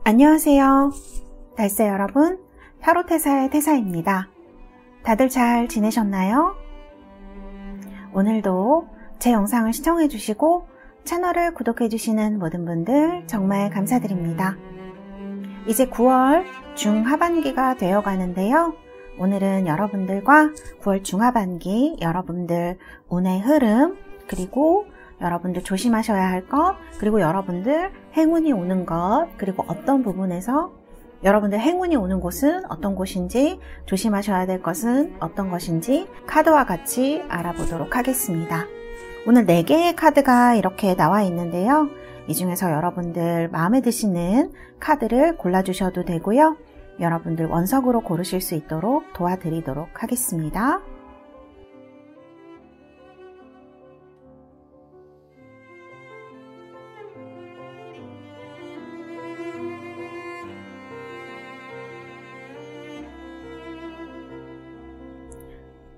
안녕하세요. 달세 여러분, 타로테사의 태사입니다. 다들 잘 지내셨나요? 오늘도 제 영상을 시청해주시고 채널을 구독해주시는 모든 분들 정말 감사드립니다. 이제 9월 중하반기가 되어가는데요. 오늘은 여러분들과 9월 중하반기 여러분들 운의 흐름, 그리고 여러분들 조심하셔야 할 것, 그리고 여러분들 행운이 오는 것, 그리고 어떤 부분에서 여러분들 행운이 오는 곳은 어떤 곳인지, 조심하셔야 될 것은 어떤 것인지 카드와 같이 알아보도록 하겠습니다. 오늘 4개의 카드가 이렇게 나와 있는데요. 이 중에서 여러분들 마음에 드시는 카드를 골라주셔도 되고요. 여러분들 원석으로 고르실 수 있도록 도와드리도록 하겠습니다.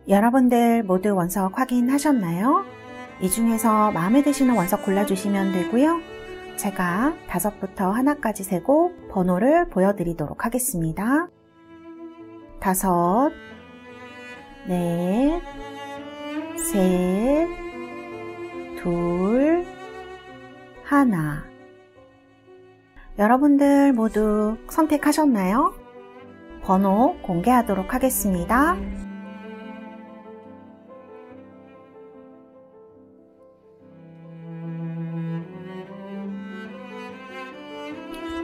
여러분들 모두 원석 확인하셨나요? 이 중에서 마음에 드시는 원석 골라주시면 되고요. 제가 5부터 하나까지 세고 번호를 보여드리도록 하겠습니다. 5, 4, 3, 2, 1. 여러분들 모두 선택하셨나요? 번호 공개하도록 하겠습니다.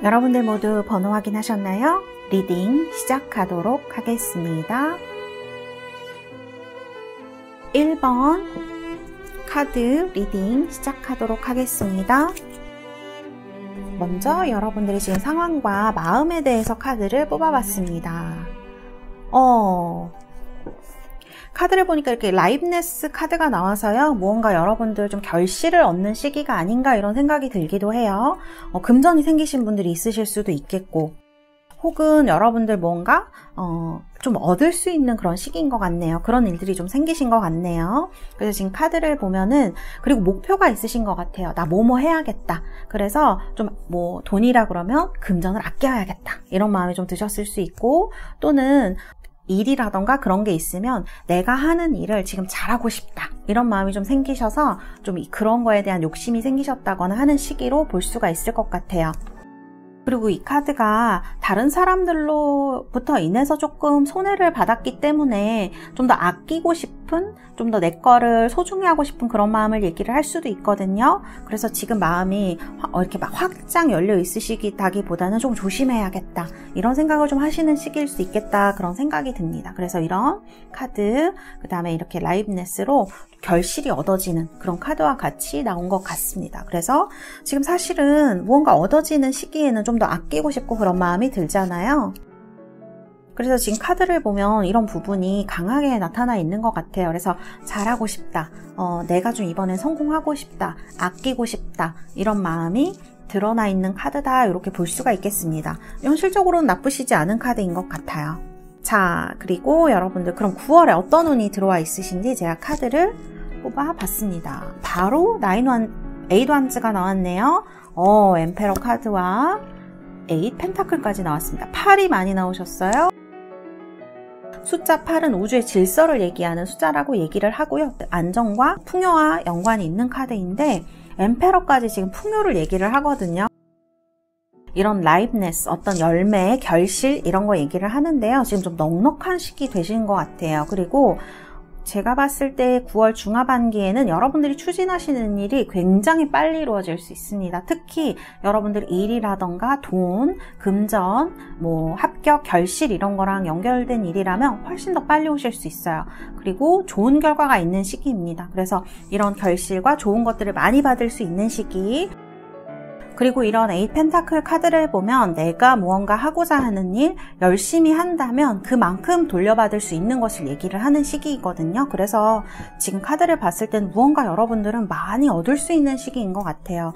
여러분들 모두 번호 확인하셨나요? 리딩 시작하도록 하겠습니다. 1번 카드 리딩 시작하도록 하겠습니다. 먼저 여러분들의 지금 상황과 마음에 대해서 카드를 뽑아봤습니다. 카드를 보니까 이렇게 라이브네스 카드가 나와서요. 무언가 여러분들 좀 결실을 얻는 시기가 아닌가 이런 생각이 들기도 해요. 금전이 생기신 분들이 있으실 수도 있겠고, 혹은 여러분들 뭔가 좀 얻을 수 있는 그런 시기인 것 같네요. 그런 일들이 좀 생기신 것 같네요. 그래서 지금 카드를 보면은, 그리고 목표가 있으신 것 같아요. 나 뭐뭐 해야겠다. 그래서 좀 뭐 돈이라 그러면 금전을 아껴야겠다. 이런 마음이 좀 드셨을 수 있고, 또는 일이라던가 그런 게 있으면 내가 하는 일을 지금 잘하고 싶다 이런 마음이 좀 생기셔서 좀 그런 거에 대한 욕심이 생기셨다거나 하는 시기로 볼 수가 있을 것 같아요. 그리고 이 카드가 다른 사람들로부터 인해서 조금 손해를 받았기 때문에 좀 더 아끼고 싶은, 좀 더 내 거를 소중히 하고 싶은 그런 마음을 얘기를 할 수도 있거든요. 그래서 지금 마음이 이렇게 막 확장 열려 있으시다기보다는 좀 조심해야겠다 이런 생각을 좀 하시는 시기일 수 있겠다 그런 생각이 듭니다. 그래서 이런 카드, 그 다음에 이렇게 라이브네스로 결실이 얻어지는 그런 카드와 같이 나온 것 같습니다. 그래서 지금 사실은 무언가 얻어지는 시기에는 좀 더 아끼고 싶고 그런 마음이 들잖아요. 그래서 지금 카드를 보면 이런 부분이 강하게 나타나 있는 것 같아요. 그래서 잘하고 싶다, 내가 좀 이번엔 성공하고 싶다, 아끼고 싶다 이런 마음이 드러나 있는 카드다 이렇게 볼 수가 있겠습니다. 현실적으로는 나쁘시지 않은 카드인 것 같아요. 자, 그리고 여러분들 그럼 9월에 어떤 운이 들어와 있으신지 제가 카드를 뽑아봤습니다. 바로 8 완즈가 나왔네요. 엠페러 카드와 8 펜타클까지 나왔습니다. 8이 많이 나오셨어요. 숫자 8은 우주의 질서를 얘기하는 숫자라고 얘기를 하고요. 안정과 풍요와 연관이 있는 카드인데 엠페러까지 지금 풍요를 얘기를 하거든요. 이런 라이브네스, 어떤 열매, 결실 이런 거 얘기를 하는데요. 지금 좀 넉넉한 시기 되신 것 같아요. 그리고 제가 봤을 때 9월 중하반기에는 여러분들이 추진하시는 일이 굉장히 빨리 이루어질 수 있습니다. 특히 여러분들 일이라던가 돈, 금전, 뭐 합격, 결실 이런 거랑 연결된 일이라면 훨씬 더 빨리 오실 수 있어요. 그리고 좋은 결과가 있는 시기입니다. 그래서 이런 결실과 좋은 것들을 많이 받을 수 있는 시기, 그리고 이런 8 펜타클 카드를 보면 내가 무언가 하고자 하는 일 열심히 한다면 그만큼 돌려받을 수 있는 것을 얘기를 하는 시기이거든요. 그래서 지금 카드를 봤을 땐 무언가 여러분들은 많이 얻을 수 있는 시기인 것 같아요.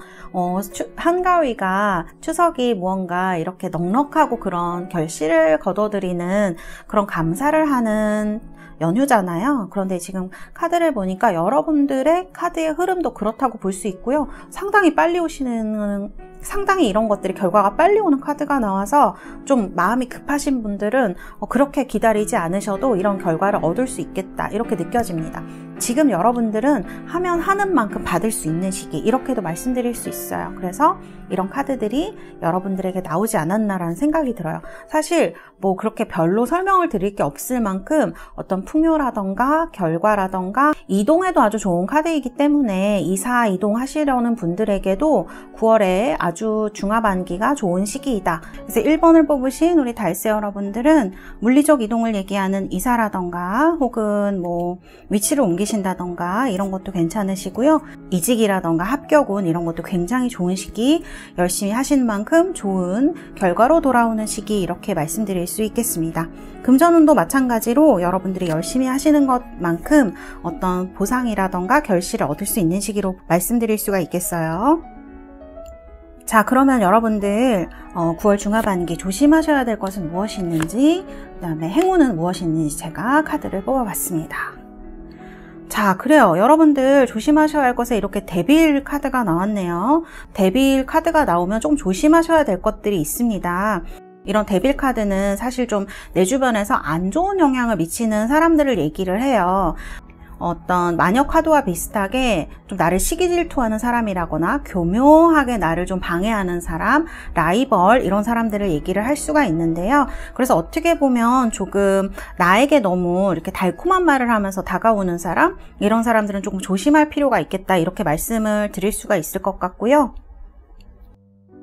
한가위가 추석이 무언가 이렇게 넉넉하고 그런 결실을 거둬들이는 그런 감사를 하는 연휴잖아요. 그런데 지금 카드를 보니까 여러분들의 카드의 흐름도 그렇다고 볼 수 있고요. 상당히 빨리 오시는, 상당히 이런 것들이 결과가 빨리 오는 카드가 나와서 좀 마음이 급하신 분들은 그렇게 기다리지 않으셔도 이런 결과를 얻을 수 있겠다, 이렇게 느껴집니다. 지금 여러분들은 하면 하는 만큼 받을 수 있는 시기, 이렇게도 말씀드릴 수 있어요. 그래서 이런 카드들이 여러분들에게 나오지 않았나라는 생각이 들어요. 사실 뭐 그렇게 별로 설명을 드릴 게 없을 만큼 어떤 풍요라던가 결과라던가 이동에도 아주 좋은 카드이기 때문에 이사 이동하시려는 분들에게도 9월에 아주 중하반기가 좋은 시기이다. 그래서 1번을 뽑으신 우리 달세 여러분들은 물리적 이동을 얘기하는 이사라던가 혹은 뭐 위치를 옮기신다던가 이런 것도 괜찮으시고요. 이직이라던가 합격운 이런 것도 굉장히 좋은 시기, 열심히 하신 만큼 좋은 결과로 돌아오는 시기, 이렇게 말씀드릴 수 있겠습니다. 금전운도 마찬가지로 여러분들이 열심히 하시는 것만큼 어떤 보상이라던가 결실을 얻을 수 있는 시기로 말씀드릴 수가 있겠어요. 자, 그러면 여러분들 9월 중하반기 조심하셔야 될 것은 무엇이 있는지, 그 다음에 행운은 무엇이 있는지 제가 카드를 뽑아봤습니다. 자, 그래요. 여러분들 조심하셔야 할 것에 이렇게 데빌 카드가 나왔네요. 데빌 카드가 나오면 좀 조심하셔야 될 것들이 있습니다. 이런 데빌 카드는 사실 좀 내 주변에서 안 좋은 영향을 미치는 사람들을 얘기를 해요. 어떤 마녀 카드와 비슷하게 좀 나를 시기 질투하는 사람이라거나 교묘하게 나를 좀 방해하는 사람, 라이벌, 이런 사람들을 얘기를 할 수가 있는데요. 그래서 어떻게 보면 조금 나에게 너무 이렇게 달콤한 말을 하면서 다가오는 사람, 이런 사람들은 조금 조심할 필요가 있겠다, 이렇게 말씀을 드릴 수가 있을 것 같고요.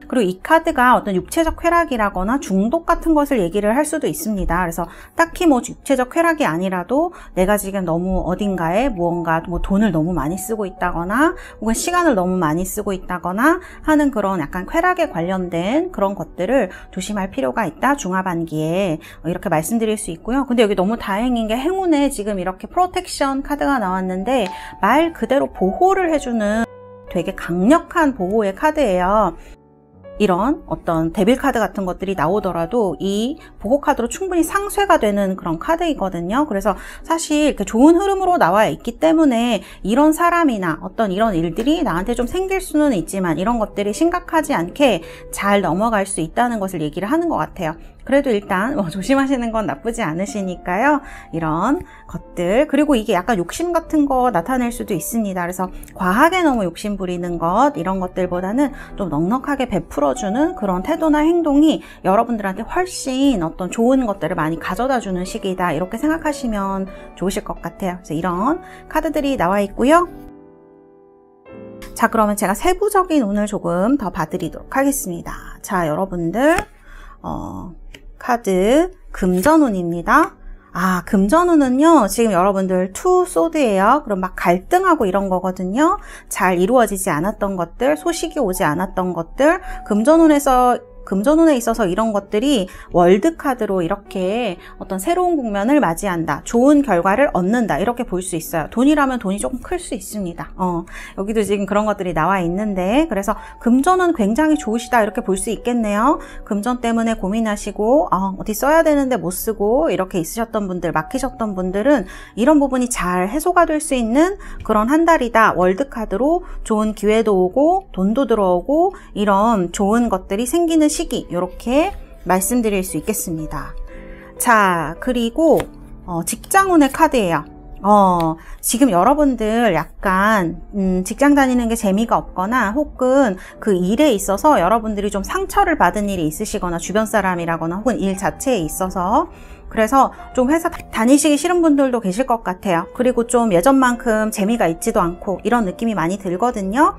그리고 이 카드가 어떤 육체적 쾌락이라거나 중독 같은 것을 얘기를 할 수도 있습니다. 그래서 딱히 뭐 육체적 쾌락이 아니라도 내가 지금 너무 어딘가에 무언가 뭐 돈을 너무 많이 쓰고 있다거나 혹은 시간을 너무 많이 쓰고 있다거나 하는 그런 약간 쾌락에 관련된 그런 것들을 조심할 필요가 있다, 중하반기에, 이렇게 말씀드릴 수 있고요. 근데 여기 너무 다행인 게 행운에 지금 이렇게 프로텍션 카드가 나왔는데 말 그대로 보호를 해주는 되게 강력한 보호의 카드예요. 이런 어떤 데빌 카드 같은 것들이 나오더라도 이 보호 카드로 충분히 상쇄가 되는 그런 카드이거든요. 그래서 사실 이렇게 좋은 흐름으로 나와 있기 때문에 이런 사람이나 어떤 이런 일들이 나한테 좀 생길 수는 있지만 이런 것들이 심각하지 않게 잘 넘어갈 수 있다는 것을 얘기를 하는 것 같아요. 그래도 일단 조심하시는 건 나쁘지 않으시니까요. 이런 것들, 그리고 이게 약간 욕심 같은 거 나타낼 수도 있습니다. 그래서 과하게 너무 욕심 부리는 것, 이런 것들보다는 좀 넉넉하게 베풀어주는 그런 태도나 행동이 여러분들한테 훨씬 어떤 좋은 것들을 많이 가져다주는 시기다, 이렇게 생각하시면 좋으실 것 같아요. 그래서 이런 카드들이 나와 있고요. 자, 그러면 제가 세부적인 운을 조금 더 봐드리도록 하겠습니다. 자, 여러분들 카드 금전운입니다. 아, 금전운은요, 지금 여러분들 투 소드예요. 그럼 막 갈등하고 이런 거거든요. 잘 이루어지지 않았던 것들, 소식이 오지 않았던 것들, 금전운에 있어서 이런 것들이 월드카드로 이렇게 어떤 새로운 국면을 맞이한다, 좋은 결과를 얻는다, 이렇게 볼 수 있어요. 돈이라면 돈이 조금 클 수 있습니다. 여기도 지금 그런 것들이 나와 있는데, 그래서 금전은 굉장히 좋으시다, 이렇게 볼 수 있겠네요. 금전 때문에 고민하시고 어디 써야 되는데 못 쓰고 이렇게 있으셨던 분들, 막히셨던 분들은 이런 부분이 잘 해소가 될 수 있는 그런 한 달이다. 월드카드로 좋은 기회도 오고 돈도 들어오고 이런 좋은 것들이 생기는 시기, 이렇게 말씀드릴 수 있겠습니다. 자, 그리고 직장운의 카드예요. 지금 여러분들 약간 직장 다니는 게 재미가 없거나 혹은 그 일에 있어서 여러분들이 좀 상처를 받은 일이 있으시거나 주변 사람이라거나 혹은 일 자체에 있어서, 그래서 좀 회사 다니시기 싫은 분들도 계실 것 같아요. 그리고 좀 예전만큼 재미가 있지도 않고 이런 느낌이 많이 들거든요.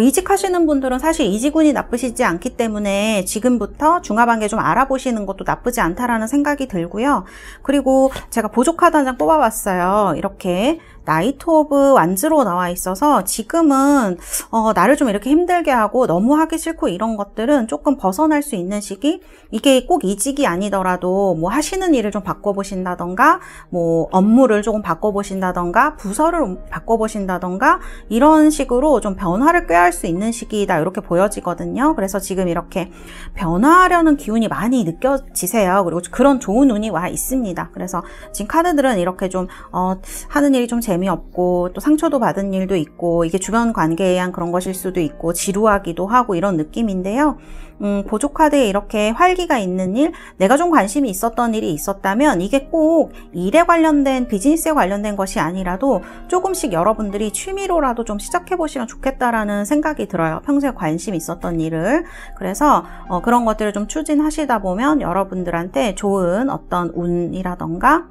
이직하시는 분들은 사실 이직운이 나쁘시지 않기 때문에 지금부터 중하반기에 좀 알아보시는 것도 나쁘지 않다라는 생각이 들고요. 그리고 제가 보조 카드 한 장 뽑아봤어요. 이렇게 나이트 오브 완즈로 나와 있어서 지금은 나를 좀 이렇게 힘들게 하고 너무 하기 싫고 이런 것들은 조금 벗어날 수 있는 시기. 이게 꼭 이직이 아니더라도 뭐 하시는 일을 좀 바꿔보신다던가 뭐 업무를 조금 바꿔보신다던가 부서를 바꿔보신다던가 이런 식으로 좀 변화를 꾀할 수 있는 시기다 이렇게 보여지거든요. 그래서 지금 이렇게 변화하려는 기운이 많이 느껴지세요. 그리고 그런 좋은 운이 와 있습니다. 그래서 지금 카드들은 이렇게 좀 하는 일이 좀 재미없고 또 상처도 받은 일도 있고 이게 주변 관계에 의한 그런 것일 수도 있고 지루하기도 하고 이런 느낌인데요. 보조 카드에 이렇게 활기가 있는 일, 내가 좀 관심이 있었던 일이 있었다면 이게 꼭 일에 관련된 비즈니스에 관련된 것이 아니라도 조금씩 여러분들이 취미로라도 좀 시작해 보시면 좋겠다라는 생각이 들어요. 평소에 관심 있었던 일을. 그래서 그런 것들을 좀 추진하시다 보면 여러분들한테 좋은 어떤 운이라던가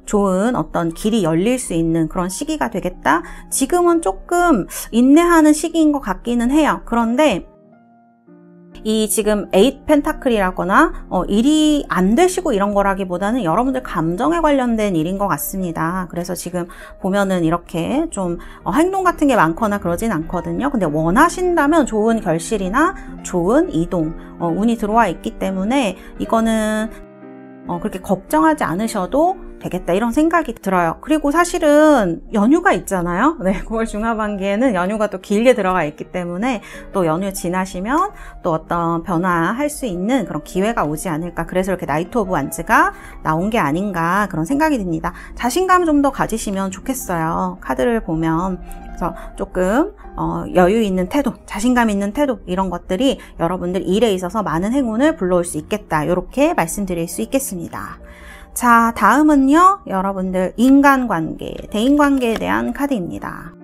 좋은 어떤 길이 열릴 수 있는 그런 시기가 되겠다. 지금은 조금 인내하는 시기인 것 같기는 해요. 그런데 이 지금 8 펜타클이라거나 일이 안 되시고 이런 거라기보다는 여러분들 감정에 관련된 일인 것 같습니다. 그래서 지금 보면은 이렇게 좀 행동 같은 게 많거나 그러진 않거든요. 근데 원하신다면 좋은 결실이나 좋은 이동, 운이 들어와 있기 때문에 이거는 그렇게 걱정하지 않으셔도 되겠다 이런 생각이 들어요. 그리고 사실은 연휴가 있잖아요. 네, 9월 중하반기에는 연휴가 또 길게 들어가 있기 때문에 또 연휴 지나시면 또 어떤 변화할 수 있는 그런 기회가 오지 않을까. 그래서 이렇게 나이트 오브 완즈가 나온 게 아닌가 그런 생각이 듭니다. 자신감 좀 더 가지시면 좋겠어요. 카드를 보면. 그래서 조금 여유 있는 태도, 자신감 있는 태도 이런 것들이 여러분들 일에 있어서 많은 행운을 불러올 수 있겠다. 이렇게 말씀드릴 수 있겠습니다. 자, 다음은요, 여러분들 인간관계, 대인관계에 대한 카드입니다.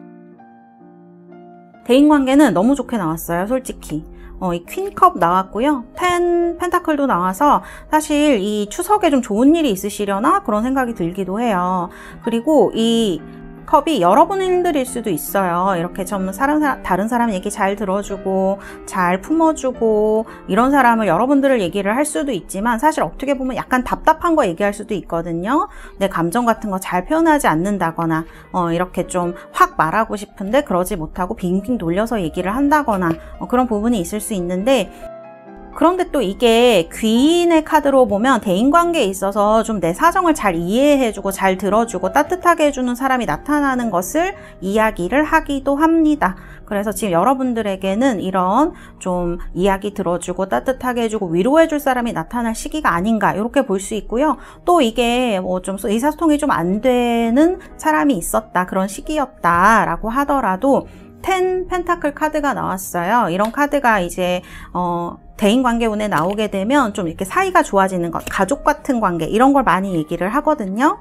대인관계는 너무 좋게 나왔어요, 솔직히. 이 퀸컵 나왔고요. 10 펜타클도 나와서 사실 이 추석에 좀 좋은 일이 있으시려나 그런 생각이 들기도 해요. 그리고 이 컵이 여러분들일 수도 있어요. 이렇게 좀 다른 사람 얘기 잘 들어주고 잘 품어주고 이런 사람을 여러분들을 얘기를 할 수도 있지만 사실 어떻게 보면 약간 답답한 거 얘기할 수도 있거든요. 내 감정 같은 거 잘 표현하지 않는다거나 이렇게 좀 확 말하고 싶은데 그러지 못하고 빙빙 돌려서 얘기를 한다거나 그런 부분이 있을 수 있는데 그런데 또 이게 귀인의 카드로 보면 대인관계에 있어서 좀 내 사정을 잘 이해해주고 잘 들어주고 따뜻하게 해주는 사람이 나타나는 것을 이야기를 하기도 합니다. 그래서 지금 여러분들에게는 이런 좀 이야기 들어주고 따뜻하게 해주고 위로해줄 사람이 나타날 시기가 아닌가 이렇게 볼 수 있고요. 또 이게 뭐 좀 의사소통이 좀 안 되는 사람이 있었다 그런 시기였다라고 하더라도 10 펜타클 카드가 나왔어요. 이런 카드가 이제 대인관계 운에 나오게 되면 좀 이렇게 사이가 좋아지는 것, 가족 같은 관계 이런 걸 많이 얘기를 하거든요.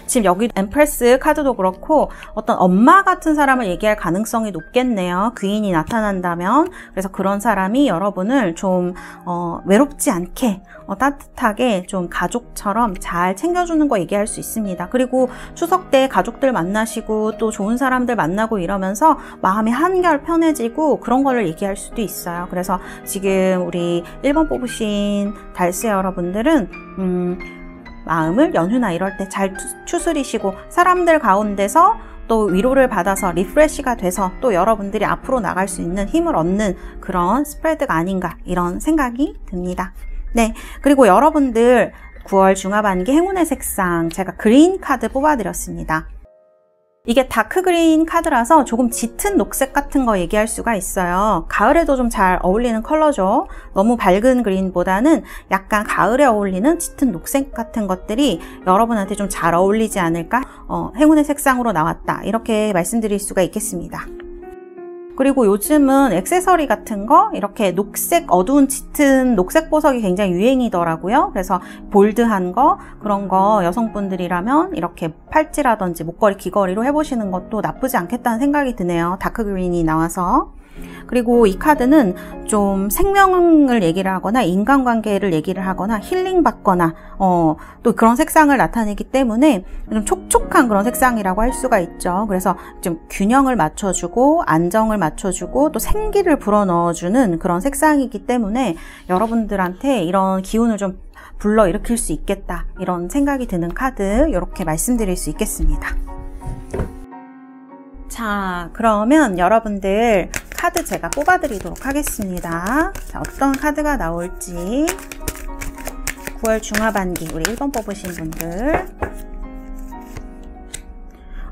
지금 여기 엠프레스 카드도 그렇고 어떤 엄마 같은 사람을 얘기할 가능성이 높겠네요. 귀인이 나타난다면. 그래서 그런 사람이 여러분을 좀 외롭지 않게 따뜻하게 좀 가족처럼 잘 챙겨주는 거 얘기할 수 있습니다. 그리고 추석 때 가족들 만나시고 또 좋은 사람들 만나고 이러면서 마음이 한결 편해지고 그런 거를 얘기할 수도 있어요. 그래서 지금 우리 1번 뽑으신 달스 여러분들은 마음을 연휴나 이럴 때 잘 추스리시고 사람들 가운데서 또 위로를 받아서 리프레시가 돼서 또 여러분들이 앞으로 나갈 수 있는 힘을 얻는 그런 스프레드가 아닌가 이런 생각이 듭니다. 네, 그리고 여러분들 9월 중하반기 행운의 색상 제가 그린 카드 뽑아드렸습니다. 이게 다크 그린 카드라서 조금 짙은 녹색 같은 거 얘기할 수가 있어요. 가을에도 좀 잘 어울리는 컬러죠. 너무 밝은 그린보다는 약간 가을에 어울리는 짙은 녹색 같은 것들이 여러분한테 좀 잘 어울리지 않을까? 행운의 색상으로 나왔다. 이렇게 말씀드릴 수가 있겠습니다. 그리고 요즘은 액세서리 같은 거 이렇게 녹색, 어두운 짙은 녹색 보석이 굉장히 유행이더라고요. 그래서 볼드한 거 그런 거 여성분들이라면 이렇게 팔찌라든지 목걸이, 귀걸이로 해보시는 것도 나쁘지 않겠다는 생각이 드네요. 다크 그린이 나와서. 그리고 이 카드는 좀 생명을 얘기를 하거나 인간관계를 얘기를 하거나 힐링 받거나 또 그런 색상을 나타내기 때문에 좀 촉촉한 그런 색상이라고 할 수가 있죠. 그래서 좀 균형을 맞춰주고 안정을 맞춰주고 또 생기를 불어넣어주는 그런 색상이기 때문에 여러분들한테 이런 기운을 좀 불러일으킬 수 있겠다 이런 생각이 드는 카드 이렇게 말씀드릴 수 있겠습니다. 자, 그러면 여러분들 카드 제가 뽑아드리도록 하겠습니다. 자, 어떤 카드가 나올지 9월 중하반기 우리 1번 뽑으신 분들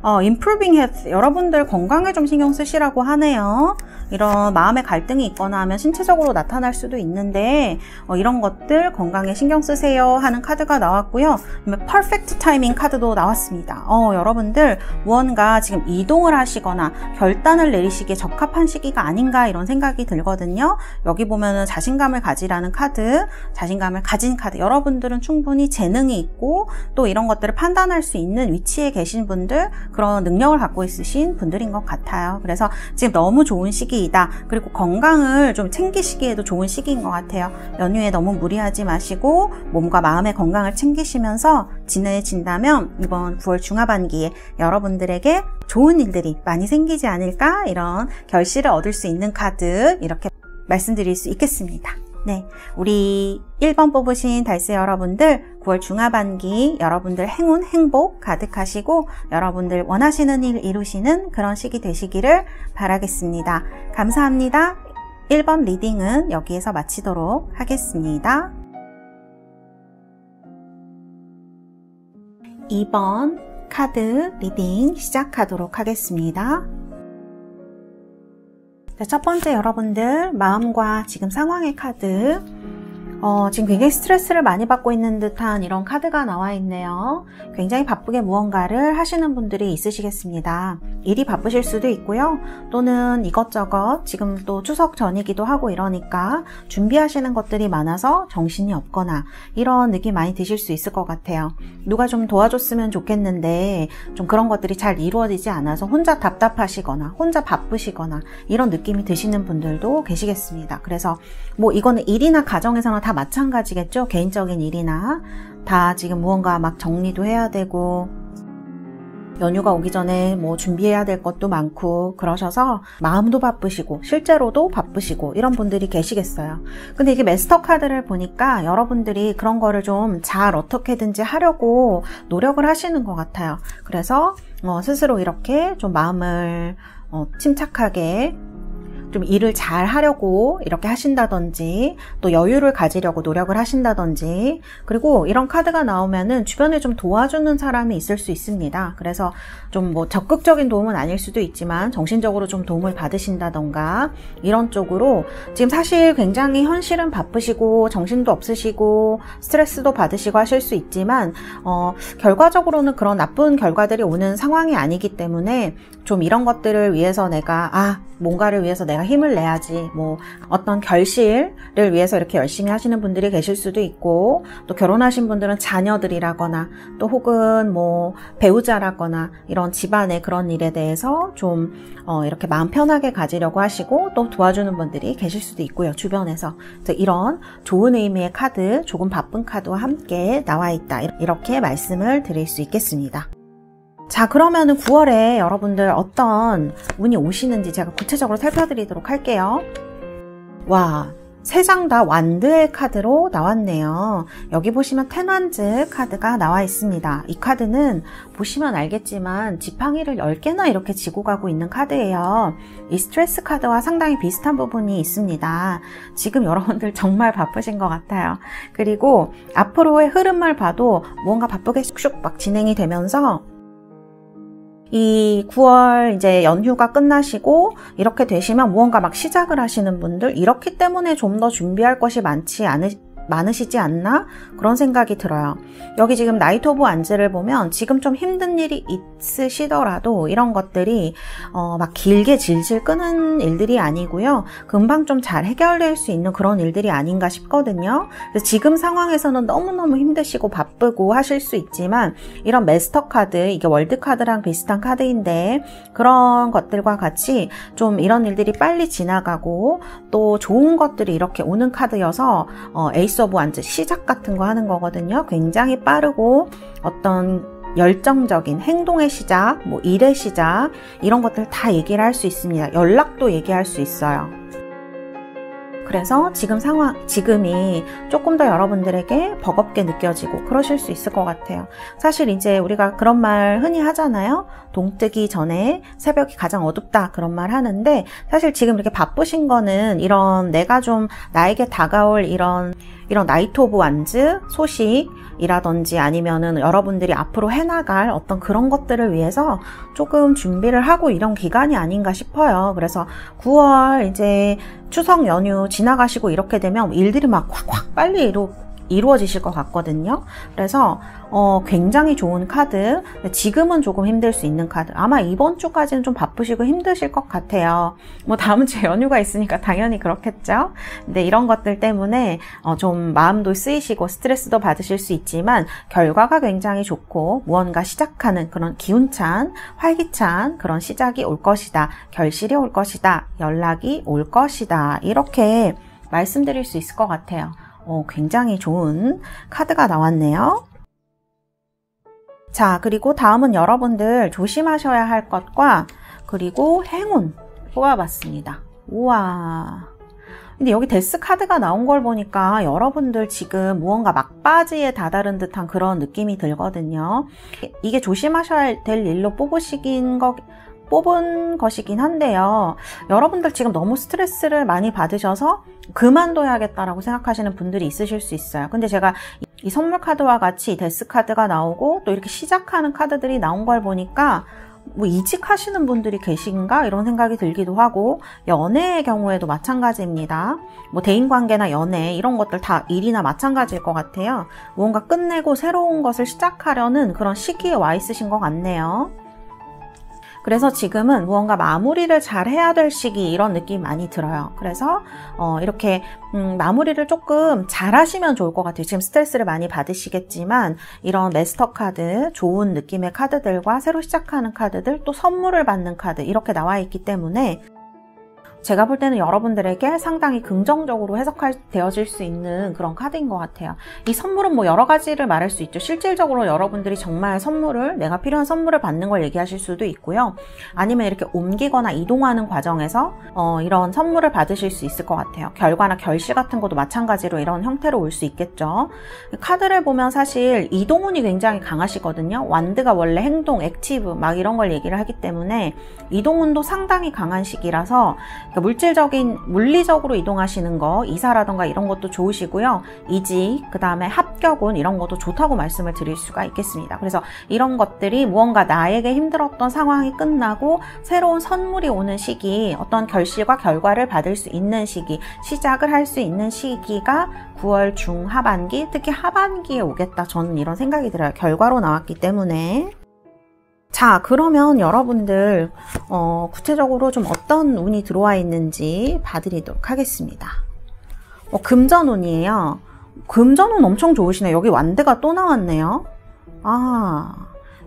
Improving Health, 여러분들 건강에 좀 신경 쓰시라고 하네요. 이런 마음의 갈등이 있거나 하면 신체적으로 나타날 수도 있는데 이런 것들 건강에 신경 쓰세요 하는 카드가 나왔고요. Perfect Timing 카드도 나왔습니다. 여러분들 무언가 지금 이동을 하시거나 결단을 내리시기에 적합한 시기가 아닌가 이런 생각이 들거든요. 여기 보면은 자신감을 가지라는 카드, 자신감을 가진 카드. 여러분들은 충분히 재능이 있고 또 이런 것들을 판단할 수 있는 위치에 계신 분들, 그런 능력을 갖고 있으신 분들인 것 같아요. 그래서 지금 너무 좋은 시기이다. 그리고 건강을 좀 챙기시기에도 좋은 시기인 것 같아요. 연휴에 너무 무리하지 마시고 몸과 마음의 건강을 챙기시면서 지내진다면 이번 9월 중하반기에 여러분들에게 좋은 일들이 많이 생기지 않을까, 이런 결실을 얻을 수 있는 카드 이렇게 말씀드릴 수 있겠습니다. 네, 우리 1번 뽑으신 달새 여러분들 9월 중하반기 여러분들 행운, 행복 가득하시고 여러분들 원하시는 일 이루시는 그런 시기 되시기를 바라겠습니다. 감사합니다. 1번 리딩은 여기에서 마치도록 하겠습니다. 2번 카드 리딩 시작하도록 하겠습니다. 첫 번째 여러분들 마음과 지금 상황의 카드, 지금 굉장히 스트레스를 많이 받고 있는 듯한 이런 카드가 나와 있네요. 굉장히 바쁘게 무언가를 하시는 분들이 있으시겠습니다. 일이 바쁘실 수도 있고요. 또는 이것저것 지금 또 추석 전이기도 하고 이러니까 준비하시는 것들이 많아서 정신이 없거나 이런 느낌 많이 드실 수 있을 것 같아요. 누가 좀 도와줬으면 좋겠는데 좀 그런 것들이 잘 이루어지지 않아서 혼자 답답하시거나 혼자 바쁘시거나 이런 느낌이 드시는 분들도 계시겠습니다. 그래서 뭐 이거는 일이나 가정에서는 다 마찬가지겠죠. 개인적인 일이나 다 지금 무언가 막 정리도 해야 되고 연휴가 오기 전에 뭐 준비해야 될 것도 많고 그러셔서 마음도 바쁘시고 실제로도 바쁘시고 이런 분들이 계시겠어요. 근데 이게 마스터 카드를 보니까 여러분들이 그런 거를 좀 잘 어떻게든지 하려고 노력을 하시는 것 같아요. 그래서 스스로 이렇게 좀 마음을 침착하게 좀 일을 잘 하려고 이렇게 하신다든지 또 여유를 가지려고 노력을 하신다든지, 그리고 이런 카드가 나오면은 주변에 좀 도와주는 사람이 있을 수 있습니다. 그래서 좀 뭐 적극적인 도움은 아닐 수도 있지만 정신적으로 좀 도움을 받으신다던가 이런 쪽으로 지금 사실 굉장히 현실은 바쁘시고 정신도 없으시고 스트레스도 받으시고 하실 수 있지만 결과적으로는 그런 나쁜 결과들이 오는 상황이 아니기 때문에 좀 이런 것들을 위해서 내가 뭔가를 위해서 내가 힘을 내야지, 뭐 어떤 결실을 위해서 이렇게 열심히 하시는 분들이 계실 수도 있고, 또 결혼하신 분들은 자녀들이라거나 또 혹은 뭐 배우자라거나 이런 집안의 그런 일에 대해서 좀 이렇게 마음 편하게 가지려고 하시고 또 도와주는 분들이 계실 수도 있고요, 주변에서. 이런 좋은 의미의 카드, 조금 바쁜 카드와 함께 나와 있다, 이렇게 말씀을 드릴 수 있겠습니다. 자, 그러면은 9월에 여러분들 어떤 운이 오시는지 제가 구체적으로 살펴드리도록 할게요. 와, 3장 다 완드의 카드로 나왔네요. 여기 보시면 텐완즈 카드가 나와 있습니다. 이 카드는 보시면 알겠지만 지팡이를 10개나 이렇게 지고 가고 있는 카드예요. 이 스트레스 카드와 상당히 비슷한 부분이 있습니다. 지금 여러분들 정말 바쁘신 것 같아요. 그리고 앞으로의 흐름을 봐도 뭔가 바쁘게 슉슉 막 진행이 되면서 이 9월 이제 연휴가 끝나시고 이렇게 되시면 무언가 막 시작을 하시는 분들, 이렇기 때문에 좀 더 준비할 것이 많으시지 않나? 그런 생각이 들어요. 여기 지금 나이트 오브 완즈를 보면 지금 좀 힘든 일이 있으시더라도 이런 것들이 막 길게 질질 끄는 일들이 아니고요. 금방 좀 잘 해결될 수 있는 그런 일들이 아닌가 싶거든요. 그래서 지금 상황에서는 너무너무 힘드시고 바쁘고 하실 수 있지만 이런 마스터 카드, 이게 월드 카드랑 비슷한 카드인데 그런 것들과 같이 좀 이런 일들이 빨리 지나가고 또 좋은 것들이 이렇게 오는 카드여서 에이스 오브 완즈 시작 같은 거 하는 거거든요. 굉장히 빠르고 어떤 열정적인 행동의 시작, 뭐 일의 시작, 이런 것들 다 얘기를 할 수 있습니다. 연락도 얘기할 수 있어요. 그래서 지금이 조금 더 여러분들에게 버겁게 느껴지고 그러실 수 있을 것 같아요. 사실 이제 우리가 그런 말 흔히 하잖아요. 동뜨기 전에 새벽이 가장 어둡다 그런 말 하는데, 사실 지금 이렇게 바쁘신 거는 이런 내가 좀 나에게 다가올 이런 나이트 오브 완즈 소식이라든지 아니면은 여러분들이 앞으로 해나갈 어떤 그런 것들을 위해서 조금 준비를 하고 이런 기간이 아닌가 싶어요. 그래서 9월 이제 추석 연휴 지나가시고 이렇게 되면 일들이 막 확 빨리 이루어지실 것 같거든요. 그래서 굉장히 좋은 카드, 지금은 조금 힘들 수 있는 카드. 아마 이번 주까지는 좀 바쁘시고 힘드실 것 같아요. 뭐 다음 주에 연휴가 있으니까 당연히 그렇겠죠. 근데 이런 것들 때문에 좀 마음도 쓰이시고 스트레스도 받으실 수 있지만 결과가 굉장히 좋고 무언가 시작하는 그런 기운찬, 활기찬 그런 시작이 올 것이다. 결실이 올 것이다. 연락이 올 것이다. 이렇게 말씀드릴 수 있을 것 같아요. 굉장히 좋은 카드가 나왔네요. 자, 그리고 다음은 여러분들 조심하셔야 할 것과 그리고 행운 뽑아봤습니다. 우와. 근데 여기 데스 카드가 나온 걸 보니까 여러분들 지금 무언가 막바지에 다다른 듯한 그런 느낌이 들거든요. 이게 조심하셔야 될 일로 뽑은 것이긴 한데요. 여러분들 지금 너무 스트레스를 많이 받으셔서 그만둬야겠다라고 생각하시는 분들이 있으실 수 있어요. 근데 제가 이 선물 카드와 같이 데스 카드가 나오고 또 이렇게 시작하는 카드들이 나온 걸 보니까 뭐 이직하시는 분들이 계신가 이런 생각이 들기도 하고, 연애의 경우에도 마찬가지입니다. 뭐 대인관계나 연애 이런 것들 다 일이나 마찬가지일 것 같아요. 무언가 끝내고 새로운 것을 시작하려는 그런 시기에 와 있으신 것 같네요. 그래서 지금은 무언가 마무리를 잘 해야 될 시기, 이런 느낌이 많이 들어요. 그래서 이렇게 마무리를 조금 잘 하시면 좋을 것 같아요. 지금 스트레스를 많이 받으시겠지만 이런 마스터 카드, 좋은 느낌의 카드들과 새로 시작하는 카드들, 또 선물을 받는 카드 이렇게 나와 있기 때문에 제가 볼 때는 여러분들에게 상당히 긍정적으로 해석되어질 수 있는 그런 카드인 것 같아요. 이 선물은 뭐 여러 가지를 말할 수 있죠. 실질적으로 여러분들이 정말 내가 필요한 선물을 받는 걸 얘기하실 수도 있고요. 아니면 이렇게 옮기거나 이동하는 과정에서 이런 선물을 받으실 수 있을 것 같아요. 결과나 결실 같은 것도 마찬가지로 이런 형태로 올 수 있겠죠. 카드를 보면 사실 이동운이 굉장히 강하시거든요. 완드가 원래 행동, 액티브 막 이런 걸 얘기를 하기 때문에 이동운도 상당히 강한 시기라서 물리적으로 이동하시는 거, 이사라던가 이런 것도 좋으시고요. 이직, 그 다음에 합격운 이런 것도 좋다고 말씀을 드릴 수가 있겠습니다. 그래서 이런 것들이 무언가 나에게 힘들었던 상황이 끝나고 새로운 선물이 오는 시기, 어떤 결실과 결과를 받을 수 있는 시기, 시작을 할 수 있는 시기가 9월 중하반기, 특히 하반기에 오겠다. 저는 이런 생각이 들어요. 결과로 나왔기 때문에. 자, 그러면 여러분들 구체적으로 좀 어떤 운이 들어와 있는지 봐드리도록 하겠습니다. 금전운이에요. 금전운 엄청 좋으시네요. 여기 완드가 또 나왔네요.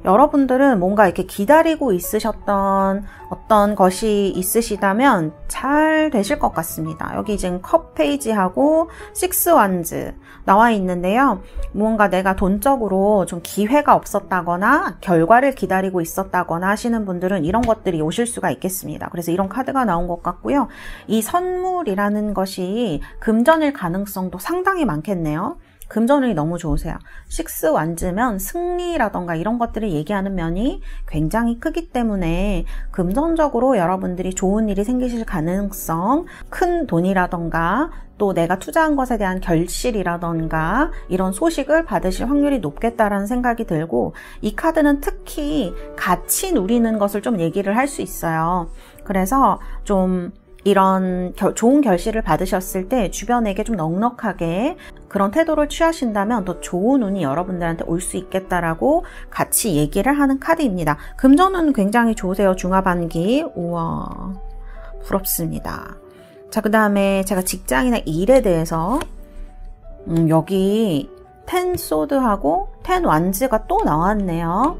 여러분들은 뭔가 이렇게 기다리고 있으셨던 어떤 것이 있으시다면 잘 되실 것 같습니다. 여기 지금 컵 페이지하고 식스 완즈 나와 있는데요. 무언가 내가 돈적으로 좀 기회가 없었다거나 결과를 기다리고 있었다거나 하시는 분들은 이런 것들이 오실 수가 있겠습니다. 그래서 이런 카드가 나온 것 같고요. 이 선물이라는 것이 금전일 가능성도 상당히 많겠네요. 금전운이 너무 좋으세요. 식스 완즈면 승리라던가 이런 것들을 얘기하는 면이 굉장히 크기 때문에 금전적으로 여러분들이 좋은 일이 생기실 가능성, 큰 돈이라던가 또 내가 투자한 것에 대한 결실이라던가 이런 소식을 받으실 확률이 높겠다라는 생각이 들고, 이 카드는 특히 같이 누리는 것을 좀 얘기를 할 수 있어요. 그래서 좀 이런 좋은 결실을 받으셨을 때 주변에게 좀 넉넉하게 그런 태도를 취하신다면 더 좋은 운이 여러분들한테 올 수 있겠다라고 같이 얘기를 하는 카드입니다. 금전운은 굉장히 좋으세요. 중하반기. 우와, 부럽습니다. 자, 그 다음에 제가 직장이나 일에 대해서 여기 10 소드하고 10 완즈가 또 나왔네요.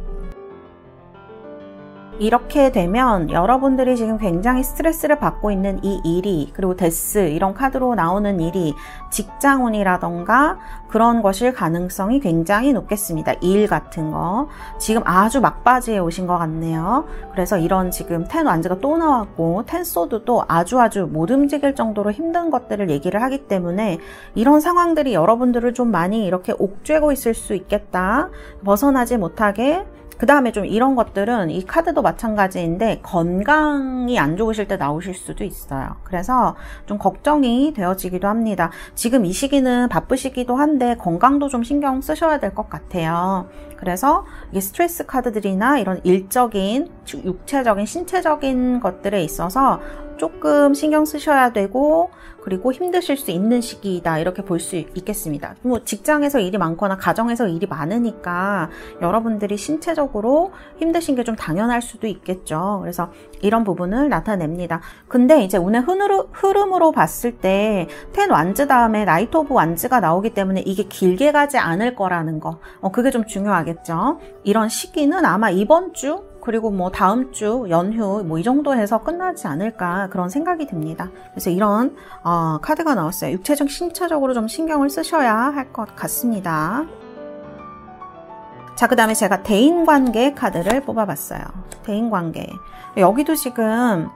이렇게 되면 여러분들이 지금 굉장히 스트레스를 받고 있는 이 일이, 그리고 데스 이런 카드로 나오는 일이 직장운이라던가 그런 것일 가능성이 굉장히 높겠습니다. 일 같은 거. 지금 아주 막바지에 오신 것 같네요. 그래서 이런 지금 텐 완즈가 또 나왔고 텐 소드도 아주 못 움직일 정도로 힘든 것들을 얘기를 하기 때문에 이런 상황들이 여러분들을 좀 많이 이렇게 옥죄고 있을 수 있겠다. 벗어나지 못하게. 그 다음에 좀 이런 것들은 이 카드도 마찬가지인데 건강이 안 좋으실 때 나오실 수도 있어요. 그래서 좀 걱정이 되어지기도 합니다. 지금 이 시기는 바쁘시기도 한데 건강도 좀 신경 쓰셔야 될 것 같아요. 그래서 이게 스트레스 카드들이나 이런 일적인, 육체적인, 신체적인 것들에 있어서 조금 신경 쓰셔야 되고, 그리고 힘드실 수 있는 시기이다, 이렇게 볼 수 있겠습니다. 뭐 직장에서 일이 많거나 가정에서 일이 많으니까 여러분들이 신체적으로 힘드신 게 좀 당연할 수도 있겠죠. 그래서 이런 부분을 나타냅니다. 근데 이제 운의 흐름으로 봤을 때 텐 완즈 다음에 나이트 오브 완즈가 나오기 때문에 이게 길게 가지 않을 거라는 거, 그게 좀 중요하겠죠. 이런 시기는 아마 이번 주, 그리고 뭐 다음 주 연휴 뭐 이 정도 해서 끝나지 않을까, 그런 생각이 듭니다. 그래서 이런 카드가 나왔어요. 육체적, 신체적으로 좀 신경을 쓰셔야 할 것 같습니다. 자, 그 다음에 제가 대인관계 카드를 뽑아봤어요. 대인관계. 여기도 지금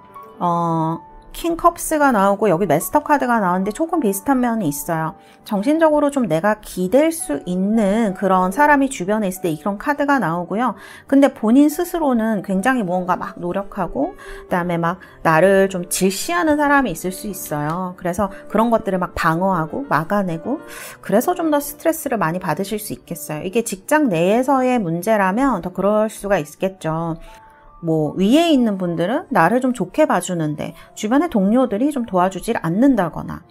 킹 컵스가 나오고 여기 마스터 카드가 나오는데 조금 비슷한 면이 있어요. 정신적으로 좀 내가 기댈 수 있는 그런 사람이 주변에 있을 때 이런 카드가 나오고요. 근데 본인 스스로는 굉장히 무언가 막 노력하고 그다음에 막 나를 좀 질시하는 사람이 있을 수 있어요. 그래서 그런 것들을 막 방어하고 막아내고, 그래서 좀 더 스트레스를 많이 받으실 수 있겠어요. 이게 직장 내에서의 문제라면 더 그럴 수가 있겠죠. 뭐 위에 있는 분들은 나를 좀 좋게 봐주는데 주변의 동료들이 좀 도와주질 않는다거나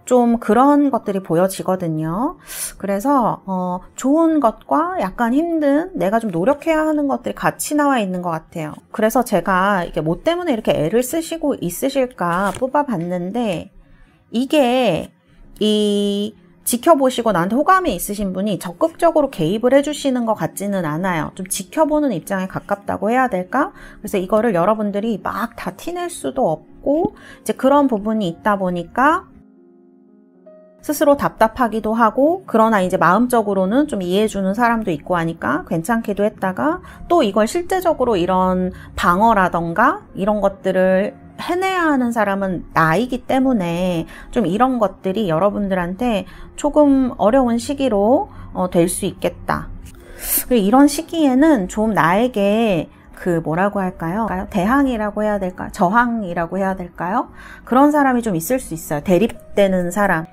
좀 그런 것들이 보여지거든요. 그래서 좋은 것과 약간 힘든, 내가 좀 노력해야 하는 것들이 같이 나와 있는 것 같아요. 그래서 제가 이게 뭐 때문에 이렇게 애를 쓰시고 있으실까 뽑아봤는데, 이게 지켜보시고 나한테 호감이 있으신 분이 적극적으로 개입을 해주시는 것 같지는 않아요. 좀 지켜보는 입장에 가깝다고 해야 될까? 그래서 이거를 여러분들이 막 다 티낼 수도 없고, 이제 그런 부분이 있다 보니까 스스로 답답하기도 하고, 그러나 이제 마음적으로는 좀 이해해주는 사람도 있고 하니까 괜찮기도 했다가, 또 이걸 실제적으로 이런 방어라던가 이런 것들을 해내야 하는 사람은 나이기 때문에 좀 이런 것들이 여러분들한테 조금 어려운 시기로 될 수 있겠다. 그리고 이런 시기에는 좀 나에게 뭐라고 할까요? 대항이라고 해야 될까요? 저항이라고 해야 될까요? 그런 사람이 좀 있을 수 있어요. 대립되는 사람.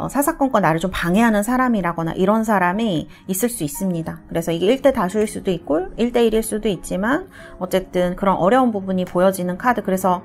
사사건건 나를 좀 방해하는 사람이라거나 이런 사람이 있을 수 있습니다. 그래서 이게 1대 다수일 수도 있고 1대1일 수도 있지만 어쨌든 그런 어려운 부분이 보여지는 카드. 그래서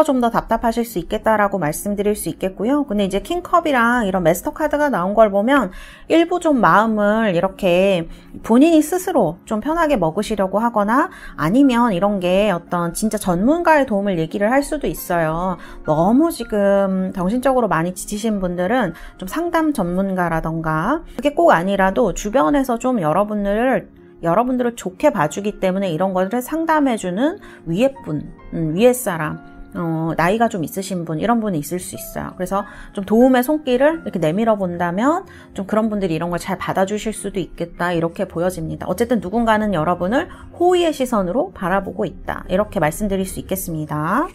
좀 더 답답하실 수 있겠다라고 말씀드릴 수 있겠고요. 근데 이제 킹컵이랑 이런 마스터 카드가 나온 걸 보면 일부 좀 마음을 이렇게 본인이 스스로 좀 편하게 먹으시려고 하거나, 아니면 이런 게 어떤 진짜 전문가의 도움을 얘기를 할 수도 있어요. 너무 지금 정신적으로 많이 지치신 분들은 좀 상담 전문가라던가, 그게 꼭 아니라도 주변에서 좀 여러분들을 좋게 봐주기 때문에 이런 것을 상담해주는 위에 분, 위에 사람, 나이가 좀 있으신 분, 이런 분이 있을 수 있어요. 그래서 좀 도움의 손길을 이렇게 내밀어 본다면 좀 그런 분들이 이런 걸 잘 받아주실 수도 있겠다, 이렇게 보여집니다. 어쨌든 누군가는 여러분을 호의의 시선으로 바라보고 있다, 이렇게 말씀드릴 수 있겠습니다.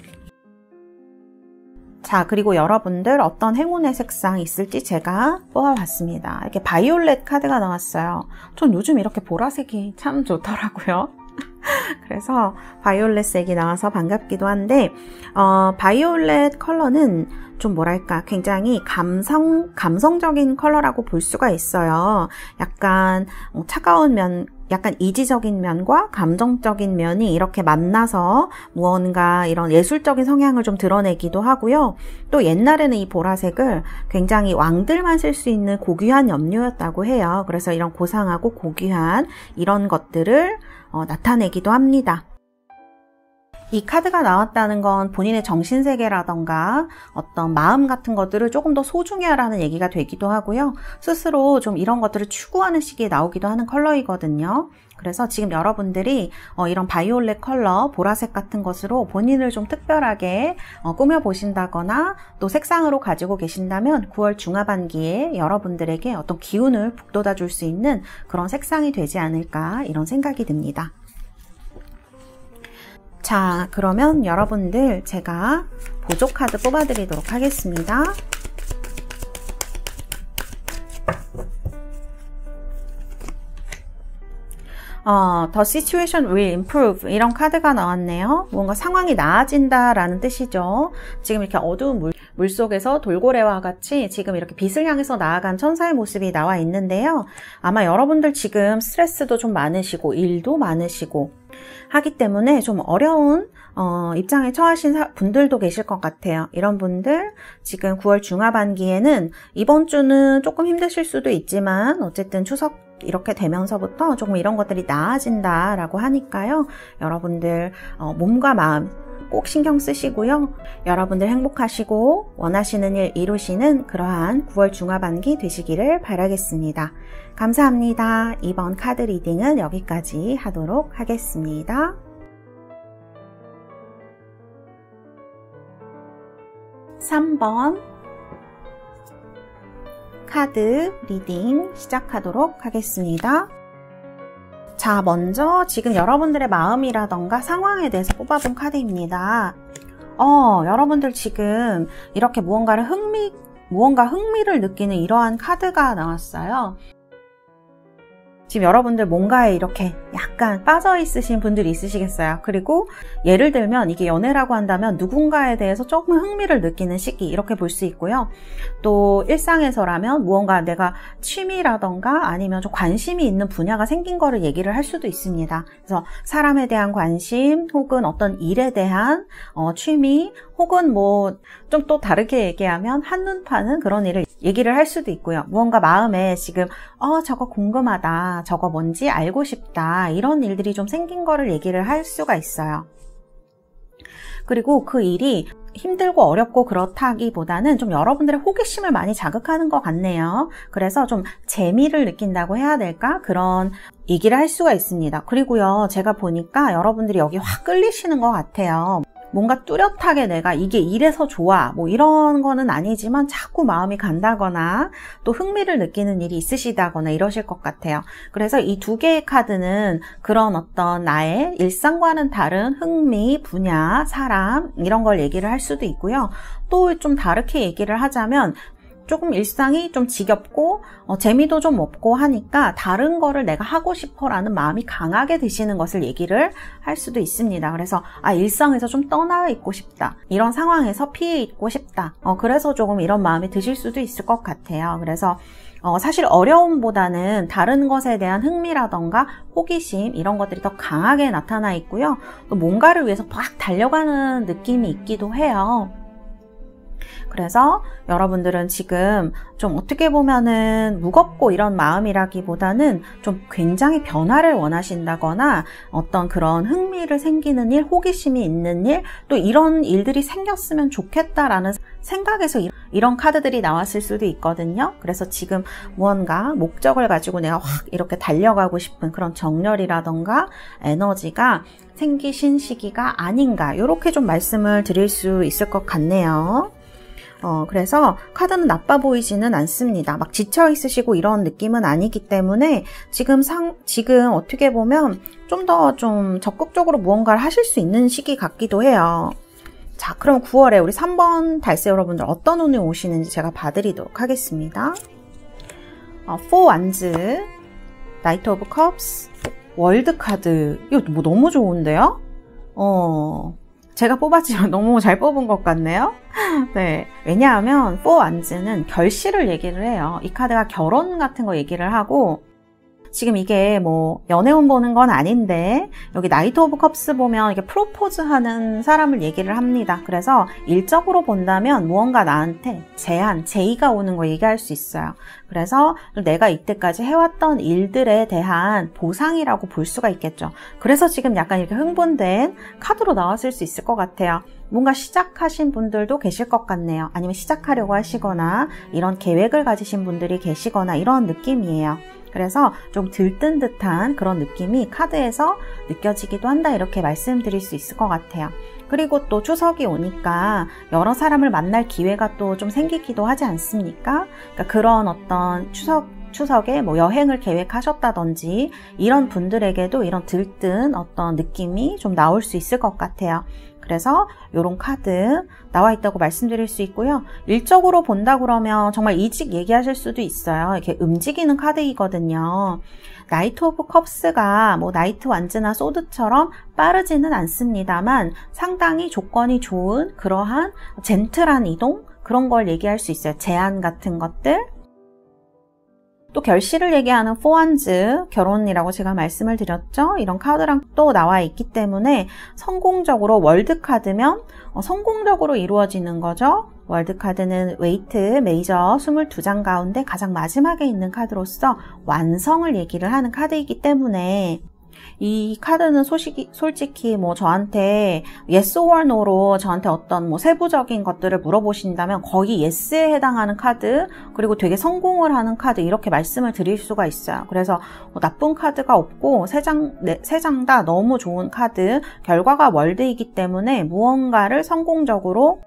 자, 그리고 여러분들 어떤 행운의 색상이 있을지 제가 뽑아봤습니다. 이렇게 바이올렛 카드가 나왔어요. 전 요즘 이렇게 보라색이 참 좋더라고요. 그래서 바이올렛 색이 나와서 반갑기도 한데, 바이올렛 컬러는 좀 뭐랄까, 굉장히 감성적인 컬러라고 볼 수가 있어요. 약간 차가운 면, 약간 이지적인 면과 감정적인 면이 이렇게 만나서 무언가 이런 예술적인 성향을 좀 드러내기도 하고요. 또 옛날에는 이 보라색을 굉장히 왕들만 쓸 수 있는 고귀한 염료였다고 해요. 그래서 이런 고상하고 고귀한 이런 것들을 나타내기도 합니다. 이 카드가 나왔다는 건 본인의 정신세계라던가 어떤 마음 같은 것들을 조금 더 소중히 하라는 얘기가 되기도 하고요. 스스로 좀 이런 것들을 추구하는 시기에 나오기도 하는 컬러이거든요. 그래서 지금 여러분들이 이런 바이올렛 컬러, 보라색 같은 것으로 본인을 좀 특별하게 꾸며보신다거나 또 색상으로 가지고 계신다면 9월 중하반기에 여러분들에게 어떤 기운을 북돋아 줄 수 있는 그런 색상이 되지 않을까 이런 생각이 듭니다. 자, 그러면 여러분들 제가 보조 카드 뽑아드리도록 하겠습니다. The situation will improve 이런 카드가 나왔네요. 뭔가 상황이 나아진다라는 뜻이죠. 지금 이렇게 어두운 물 속에서 돌고래와 같이 지금 이렇게 빛을 향해서 나아간 천사의 모습이 나와 있는데요. 아마 여러분들 지금 스트레스도 좀 많으시고 일도 많으시고 하기 때문에 좀 어려운 입장에 처하신 분들도 계실 것 같아요. 이런 분들 지금 9월 중하반기에는 이번 주는 조금 힘드실 수도 있지만 어쨌든 추석 이렇게 되면서부터 조금 이런 것들이 나아진다라고 하니까요. 여러분들 몸과 마음 꼭 신경 쓰시고요. 여러분들 행복하시고 원하시는 일 이루시는 그러한 9월 중하반기 되시기를 바라겠습니다. 감사합니다. 이번 카드 리딩은 여기까지 하도록 하겠습니다. 3번 카드 리딩 시작하도록 하겠습니다. 자, 먼저 지금 여러분들의 마음이라던가 상황에 대해서 뽑아본 카드입니다. 여러분들 지금 이렇게 무언가 흥미를 느끼는 이러한 카드가 나왔어요. 지금 여러분들 뭔가에 이렇게 약간 빠져 있으신 분들이 있으시겠어요. 그리고 예를 들면 이게 연애라고 한다면 누군가에 대해서 조금 흥미를 느끼는 시기 이렇게 볼 수 있고요. 또 일상에서라면 무언가 내가 취미라던가 아니면 좀 관심이 있는 분야가 생긴 거를 얘기를 할 수도 있습니다. 그래서 사람에 대한 관심 혹은 어떤 일에 대한 취미 혹은 뭐 좀 또 다르게 얘기하면 한눈 파는 그런 일을 얘기를 할 수도 있고요. 무언가 마음에 지금 저거 궁금하다, 저거 뭔지 알고 싶다 이런 일들이 좀 생긴 거를 얘기를 할 수가 있어요. 그리고 그 일이 힘들고 어렵고 그렇다기보다는 좀 여러분들의 호기심을 많이 자극하는 것 같네요. 그래서 좀 재미를 느낀다고 해야 될까? 그런 얘기를 할 수가 있습니다. 그리고요, 제가 보니까 여러분들이 여기 확 끌리시는 것 같아요. 뭔가 뚜렷하게 내가 이게 이래서 좋아 뭐 이런 거는 아니지만 자꾸 마음이 간다거나 또 흥미를 느끼는 일이 있으시다거나 이러실 것 같아요. 그래서 이 두 개의 카드는 그런 어떤 나의 일상과는 다른 흥미, 분야, 사람 이런 걸 얘기를 할 수도 있고요. 또 좀 다르게 얘기를 하자면 조금 일상이 좀 지겹고 재미도 좀 없고 하니까 다른 거를 내가 하고 싶어 라는 마음이 강하게 드시는 것을 얘기를 할 수도 있습니다. 그래서 일상에서 좀 떠나 있고 싶다. 이런 상황에서 피해 있고 싶다. 그래서 조금 이런 마음이 드실 수도 있을 것 같아요. 그래서 사실 어려움보다는 다른 것에 대한 흥미라던가 호기심 이런 것들이 더 강하게 나타나 있고요. 또 뭔가를 위해서 막 달려가는 느낌이 있기도 해요. 그래서 여러분들은 지금 좀 어떻게 보면은 무겁고 이런 마음이라기보다는 좀 굉장히 변화를 원하신다거나 어떤 그런 흥미를 생기는 일, 호기심이 있는 일, 또 이런 일들이 생겼으면 좋겠다라는 생각에서 이런 카드들이 나왔을 수도 있거든요. 그래서 지금 무언가 목적을 가지고 내가 확 이렇게 달려가고 싶은 그런 정열이라던가 에너지가 생기신 시기가 아닌가 이렇게 좀 말씀을 드릴 수 있을 것 같네요. 그래서 카드는 나빠 보이지는 않습니다. 막 지쳐 있으시고 이런 느낌은 아니기 때문에 지금 어떻게 보면 좀 더 좀 적극적으로 무언가를 하실 수 있는 시기 같기도 해요. 자, 그럼 9월에 우리 3번 달새 여러분들 어떤 운이 오시는지 제가 봐드리도록 하겠습니다. 4 완즈, 나이트 오브 컵스, 월드 카드. 이거 뭐 너무 좋은데요? 제가 뽑았지만 너무 잘 뽑은 것 같네요. 네, 왜냐하면 4 완즈는 결실을 얘기를 해요. 이 카드가 결혼 같은 거 얘기를 하고 지금 이게 뭐 연애운 보는 건 아닌데 여기 나이트 오브 컵스 보면 이게 프로포즈 하는 사람을 얘기를 합니다. 그래서 일적으로 본다면 무언가 나한테 제의가 오는 거 얘기할 수 있어요. 그래서 내가 이때까지 해왔던 일들에 대한 보상이라고 볼 수가 있겠죠. 그래서 지금 약간 이렇게 흥분된 카드로 나왔을 수 있을 것 같아요. 뭔가 시작하신 분들도 계실 것 같네요. 아니면 시작하려고 하시거나 이런 계획을 가지신 분들이 계시거나 이런 느낌이에요. 그래서 좀 들뜬 듯한 그런 느낌이 카드에서 느껴지기도 한다, 이렇게 말씀드릴 수 있을 것 같아요. 그리고 또 추석이 오니까 여러 사람을 만날 기회가 또 좀 생기기도 하지 않습니까? 그러니까 그런 어떤 추석에 뭐 여행을 계획하셨다든지 이런 분들에게도 이런 들뜬 어떤 느낌이 좀 나올 수 있을 것 같아요. 그래서 이런 카드 나와 있다고 말씀드릴 수 있고요. 일적으로 본다 그러면 정말 이직 얘기하실 수도 있어요. 이렇게 움직이는 카드이거든요. 나이트 오브 컵스가 뭐 나이트 완즈나 소드처럼 빠르지는 않습니다만 상당히 조건이 좋은 그러한 젠틀한 이동, 그런 걸 얘기할 수 있어요. 제안 같은 것들. 또 결실을 얘기하는 포완즈, 결혼이라고 제가 말씀을 드렸죠. 이런 카드랑 또 나와 있기 때문에 성공적으로, 월드카드면 성공적으로 이루어지는 거죠. 월드카드는 웨이트, 메이저 22장 가운데 가장 마지막에 있는 카드로서 완성을 얘기를 하는 카드이기 때문에 이 카드는 솔직히 뭐 저한테 yes or no로 저한테 어떤 뭐 세부적인 것들을 물어보신다면 거의 yes에 해당하는 카드, 그리고 되게 성공을 하는 카드, 이렇게 말씀을 드릴 수가 있어요. 그래서 나쁜 카드가 없고 세 장 다 너무 좋은 카드, 결과가 월드이기 때문에 무언가를 성공적으로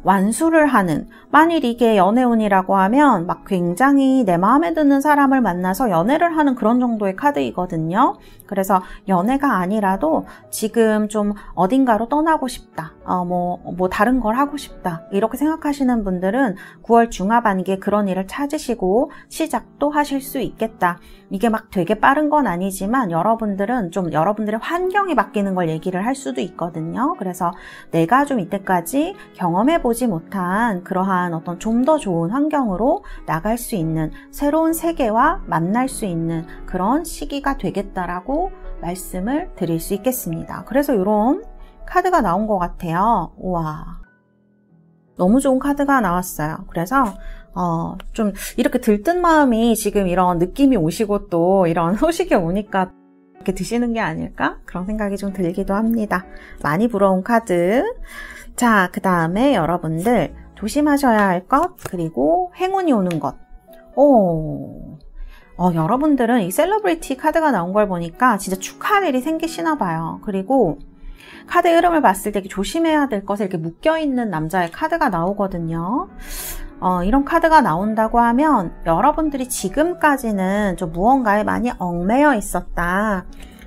완수를 하는, 만일 이게 연애운이라고 하면 막 굉장히 내 마음에 드는 사람을 만나서 연애를 하는 그런 정도의 카드이거든요. 그래서 연애가 아니라도 지금 좀 어딘가로 떠나고 싶다, 뭐 다른 걸 하고 싶다, 이렇게 생각하시는 분들은 9월 중하반기에 그런 일을 찾으시고 시작도 하실 수 있겠다. 이게 막 되게 빠른 건 아니지만 여러분들은 좀 여러분들의 환경이 바뀌는 걸 얘기를 할 수도 있거든요. 그래서 내가 좀 이때까지 경험해보지 못한 그러한 어떤 좀 더 좋은 환경으로 나갈 수 있는, 새로운 세계와 만날 수 있는 그런 시기가 되겠다라고 말씀을 드릴 수 있겠습니다. 그래서 이런 카드가 나온 것 같아요. 우와, 너무 좋은 카드가 나왔어요. 그래서 좀 이렇게 들뜬 마음이 지금 이런 느낌이 오시고 또 이런 소식이 오니까 이렇게 드시는 게 아닐까? 그런 생각이 좀 들기도 합니다. 많이 부러운 카드. 자, 그 다음에 여러분들 조심하셔야 할 것, 그리고 행운이 오는 것. 여러분들은 이 셀러브리티 카드가 나온 걸 보니까 진짜 축하할 일이 생기시나 봐요. 그리고 카드 흐름을 봤을 때 조심해야 될 것에 이렇게 묶여있는 남자의 카드가 나오거든요. 이런 카드가 나온다고 하면 여러분들이 지금까지는 좀 무언가에 많이 얽매여 있었다.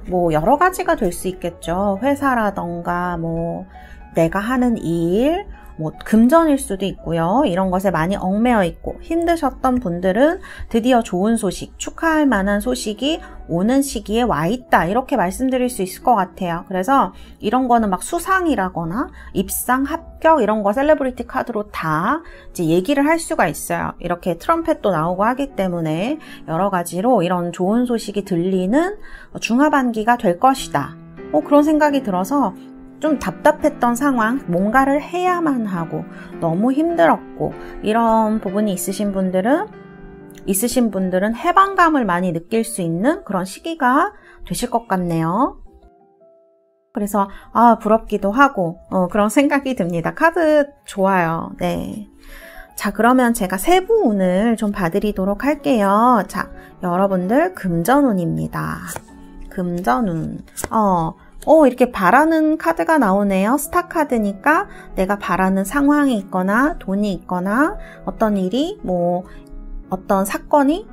뭐 여러 가지가 될 수 있겠죠. 회사라던가 뭐 내가 하는 일, 뭐 금전일 수도 있고요. 이런 것에 많이 얽매여 있고 힘드셨던 분들은 드디어 좋은 소식, 축하할 만한 소식이 오는 시기에 와 있다, 이렇게 말씀드릴 수 있을 것 같아요. 그래서 이런 거는 막 수상이라거나 입상, 합격 이런 거 셀레브리티 카드로 다 이제 얘기를 할 수가 있어요. 이렇게 트럼펫도 나오고 하기 때문에 여러 가지로 이런 좋은 소식이 들리는 중하반기가 될 것이다. 그런 생각이 들어서 좀 답답했던 상황, 뭔가를 해야만 하고 너무 힘들었고 이런 부분이 있으신 분들은 해방감을 많이 느낄 수 있는 그런 시기가 되실 것 같네요. 그래서 부럽기도 하고 그런 생각이 듭니다. 카드 좋아요. 네. 자, 그러면 제가 세부운을 좀 봐드리도록 할게요. 자, 여러분들 금전운입니다. 금전운. 이렇게 바라는 카드가 나오네요. 스타 카드니까 내가 바라는 상황이 있거나 돈이 있거나 어떤 일이 어떤 사건이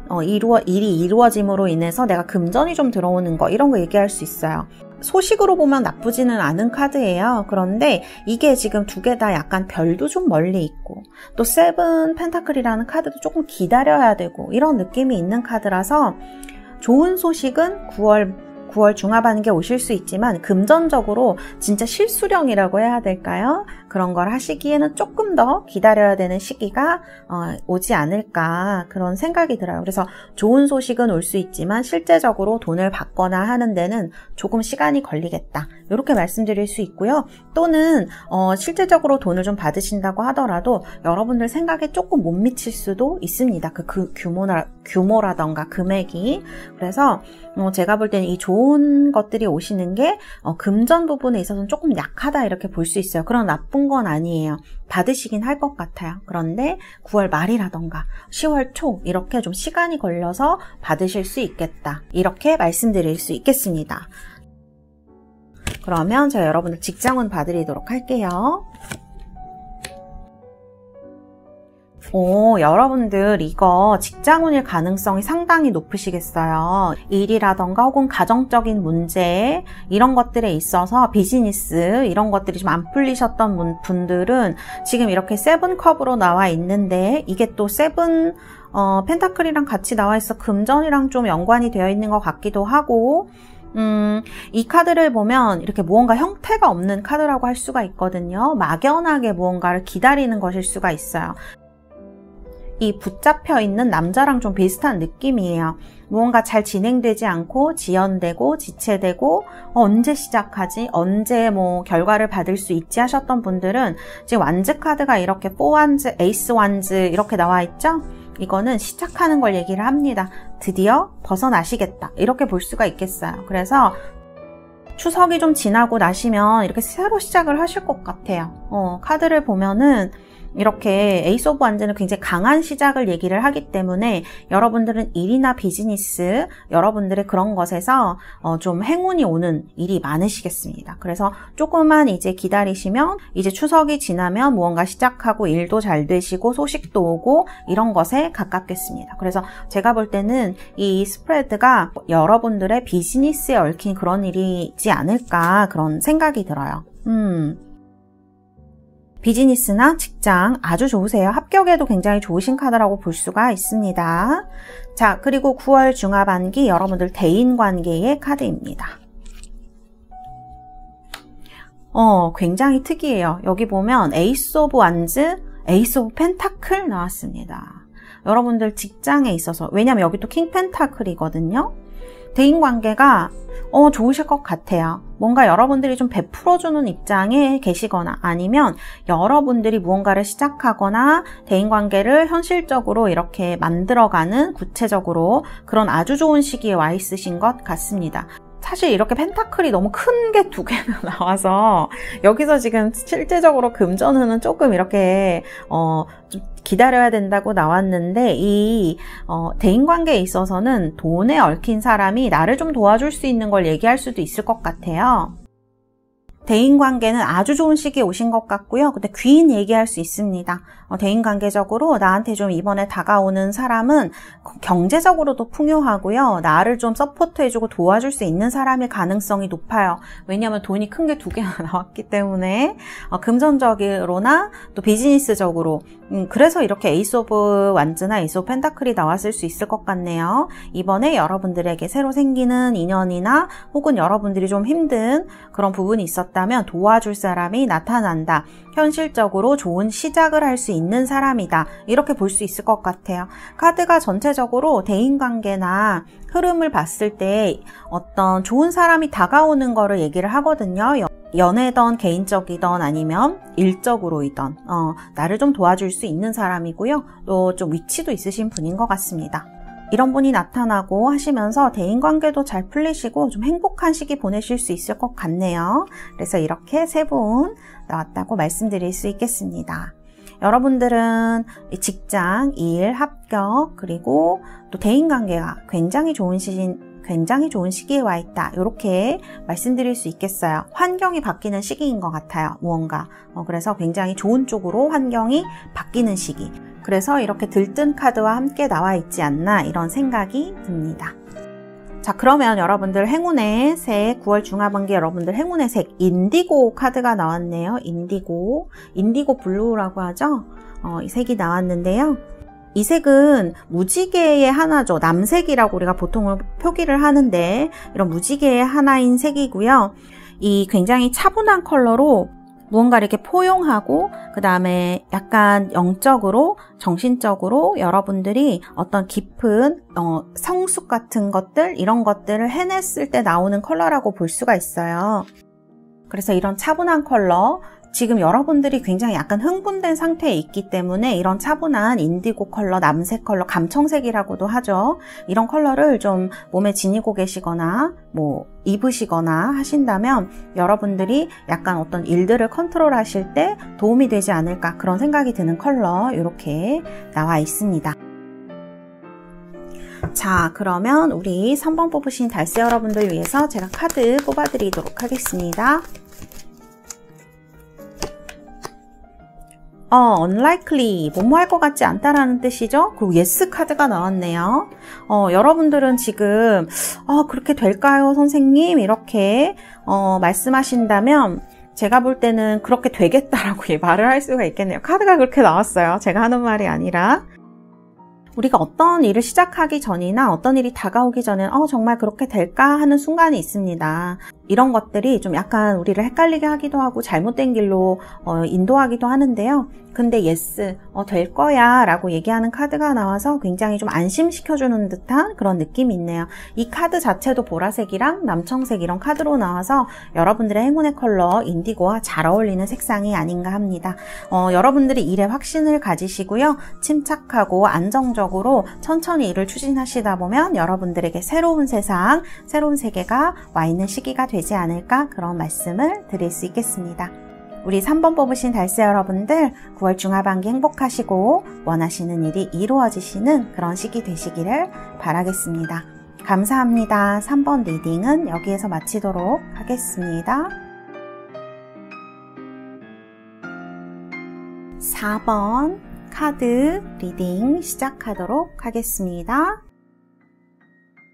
일이 이루어짐으로 인해서 내가 금전이 좀 들어오는 거, 이런 거 얘기할 수 있어요. 소식으로 보면 나쁘지는 않은 카드예요. 그런데 이게 지금 두 개 다 약간 별도 좀 멀리 있고 또 세븐 펜타클이라는 카드도 조금 기다려야 되고 이런 느낌이 있는 카드라서 좋은 소식은 9월 중하반기에 오실 수 있지만 금전적으로 진짜 실수령이라고 해야 될까요? 그런 걸 하시기에는 조금 더 기다려야 되는 시기가 오지 않을까, 그런 생각이 들어요. 그래서 좋은 소식은 올 수 있지만 실제적으로 돈을 받거나 하는 데는 조금 시간이 걸리겠다, 이렇게 말씀드릴 수 있고요. 또는 실제적으로 돈을 좀 받으신다고 하더라도 여러분들 생각에 조금 못 미칠 수도 있습니다. 그 규모라던가 금액이. 그래서 제가 볼 때는 이 좋은 좋은 것들이 오시는 게 금전 부분에 있어서는 조금 약하다 이렇게 볼 수 있어요. 그런 나쁜 건 아니에요. 받으시긴 할 것 같아요. 그런데 9월 말이라던가 10월 초 이렇게 좀 시간이 걸려서 받으실 수 있겠다. 이렇게 말씀드릴 수 있겠습니다. 그러면 제가 여러분들 직장운 봐드리도록 할게요. 여러분들 이거 직장운일 가능성이 상당히 높으시겠어요. 일이라던가 혹은 가정적인 문제 이런 것들에 있어서 비즈니스 이런 것들이 좀 안 풀리셨던 분들은 지금 이렇게 세븐컵으로 나와 있는데 이게 또 세븐 펜타클이랑 같이 나와 있어 금전이랑 좀 연관이 되어 있는 것 같기도 하고 이 카드를 보면 이렇게 무언가 형태가 없는 카드라고 할 수가 있거든요. 막연하게 무언가를 기다리는 것일 수가 있어요. 이 붙잡혀 있는 남자랑 좀 비슷한 느낌이에요. 무언가 잘 진행되지 않고 지연되고 지체되고 언제 시작하지? 언제 결과를 받을 수 있지 하셨던 분들은 지금 완즈 카드가 이렇게 4완즈, 에이스 완즈 이렇게 나와 있죠? 이거는 시작하는 걸 얘기를 합니다. 드디어 벗어나시겠다. 이렇게 볼 수가 있겠어요. 그래서 추석이 좀 지나고 나시면 이렇게 새로 시작을 하실 것 같아요. 카드를 보면은 이렇게 에이스 오브 완즈는 굉장히 강한 시작을 얘기를 하기 때문에 여러분들은 일이나 비즈니스, 여러분들의 그런 것에서 좀 행운이 오는 일이 많으시겠습니다. 그래서 조금만 이제 기다리시면 이제 추석이 지나면 무언가 시작하고 일도 잘 되시고 소식도 오고 이런 것에 가깝겠습니다. 그래서 제가 볼 때는 이 스프레드가 여러분들의 비즈니스에 얽힌 그런 일이지 않을까 그런 생각이 들어요. 비즈니스나 직장 아주 좋으세요. 합격에도 굉장히 좋으신 카드라고 볼 수가 있습니다. 자, 그리고 9월 중하반기 여러분들 대인관계의 카드입니다. 굉장히 특이해요. 여기 보면 에이스 오브 완즈, 에이스 오브 펜타클 나왔습니다. 여러분들 직장에 있어서, 왜냐면 여기 또 킹 펜타클이거든요. 대인관계가 좋으실 것 같아요. 뭔가 여러분들이 좀 베풀어주는 입장에 계시거나 아니면 여러분들이 무언가를 시작하거나 대인관계를 현실적으로 이렇게 만들어가는 구체적으로 그런 아주 좋은 시기에 와 있으신 것 같습니다. 사실 이렇게 펜타클이 너무 큰 게 두 개나 나와서 여기서 지금 실제적으로 금전운은 조금 이렇게 좀 기다려야 된다고 나왔는데 이 대인관계에 있어서는 돈에 얽힌 사람이 나를 좀 도와줄 수 있는 걸 얘기할 수도 있을 것 같아요. 대인관계는 아주 좋은 시기에 오신 것 같고요. 근데 귀인 얘기할 수 있습니다. 대인관계적으로 나한테 좀 이번에 다가오는 사람은 경제적으로도 풍요하고요. 나를 좀 서포트해주고 도와줄 수 있는 사람일 가능성이 높아요. 왜냐하면 돈이 큰 게 두 개나 나왔기 때문에 금전적으로나 또 비즈니스적으로 그래서 이렇게 에이스 오브 완즈나 에이스 오브 펜타클이 나왔을 수 있을 것 같네요. 이번에 여러분들에게 새로 생기는 인연이나 혹은 여러분들이 좀 힘든 그런 부분이 있었다면 도와줄 사람이 나타난다. 현실적으로 좋은 시작을 할 수 있는 사람이다. 이렇게 볼 수 있을 것 같아요. 카드가 전체적으로 대인관계나 흐름을 봤을 때 어떤 좋은 사람이 다가오는 거를 얘기를 하거든요. 연애든 개인적이든 아니면 일적으로이든 나를 좀 도와줄 수 있는 사람이고요. 또 좀 위치도 있으신 분인 것 같습니다. 이런 분이 나타나고 하시면서 대인관계도 잘 풀리시고 좀 행복한 시기 보내실 수 있을 것 같네요. 그래서 이렇게 세 분 나왔다고 말씀드릴 수 있겠습니다. 여러분들은 직장, 일, 합격, 그리고 또 대인관계가 굉장히 좋은 시기에 와 있다. 이렇게 말씀드릴 수 있겠어요. 환경이 바뀌는 시기인 것 같아요. 무언가. 그래서 굉장히 좋은 쪽으로 환경이 바뀌는 시기. 그래서 이렇게 들뜬 카드와 함께 나와 있지 않나 이런 생각이 듭니다. 자, 그러면 여러분들 행운의 색, 9월 중하반기 여러분들 행운의 색 인디고 카드가 나왔네요. 인디고 블루라고 하죠. 이 색이 나왔는데요. 이 색은 무지개의 하나죠. 남색이라고 우리가 보통 표기를 하는데 이런 무지개의 하나인 색이고요. 이 굉장히 차분한 컬러로 무언가 이렇게 포용하고 그 다음에 약간 영적으로 정신적으로 여러분들이 어떤 깊은 성숙 같은 것들 이런 것들을 해냈을 때 나오는 컬러라고 볼 수가 있어요. 그래서 이런 차분한 컬러 지금 여러분들이 굉장히 약간 흥분된 상태에 있기 때문에 이런 차분한 인디고 컬러, 남색 컬러, 감청색이라고도 하죠. 이런 컬러를 좀 몸에 지니고 계시거나 뭐 입으시거나 하신다면 여러분들이 약간 어떤 일들을 컨트롤 하실 때 도움이 되지 않을까 그런 생각이 드는 컬러 이렇게 나와 있습니다. 자, 그러면 우리 3번 뽑으신 달세 여러분들 위해서 제가 카드 뽑아드리도록 하겠습니다. unlikely, 뭐뭐 할 것 같지 않다라는 뜻이죠. 그리고 yes 카드가 나왔네요. 여러분들은 지금 그렇게 될까요 선생님? 이렇게 말씀하신다면 제가 볼 때는 그렇게 되겠다라고 말을 할 수가 있겠네요. 카드가 그렇게 나왔어요. 제가 하는 말이 아니라. 우리가 어떤 일을 시작하기 전이나 어떤 일이 다가오기 전에 정말 그렇게 될까 하는 순간이 있습니다. 이런 것들이 좀 약간 우리를 헷갈리게 하기도 하고 잘못된 길로 인도하기도 하는데요. 근데 yes, 될 거야 라고 얘기하는 카드가 나와서 굉장히 좀 안심시켜주는 듯한 그런 느낌이 있네요. 이 카드 자체도 보라색이랑 남청색 이런 카드로 나와서 여러분들의 행운의 컬러 인디고와 잘 어울리는 색상이 아닌가 합니다. 여러분들이 일에 확신을 가지시고요. 침착하고 안정적으로 천천히 일을 추진하시다 보면 여러분들에게 새로운 세상, 새로운 세계가 와 있는 시기가 되지 않을까 그런 말씀을 드릴 수 있겠습니다. 우리 3번 뽑으신 달세 여러분들 9월 중하반기 행복하시고 원하시는 일이 이루어지시는 그런 시기 되시기를 바라겠습니다. 감사합니다. 3번 리딩은 여기에서 마치도록 하겠습니다. 4번 카드 리딩 시작하도록 하겠습니다.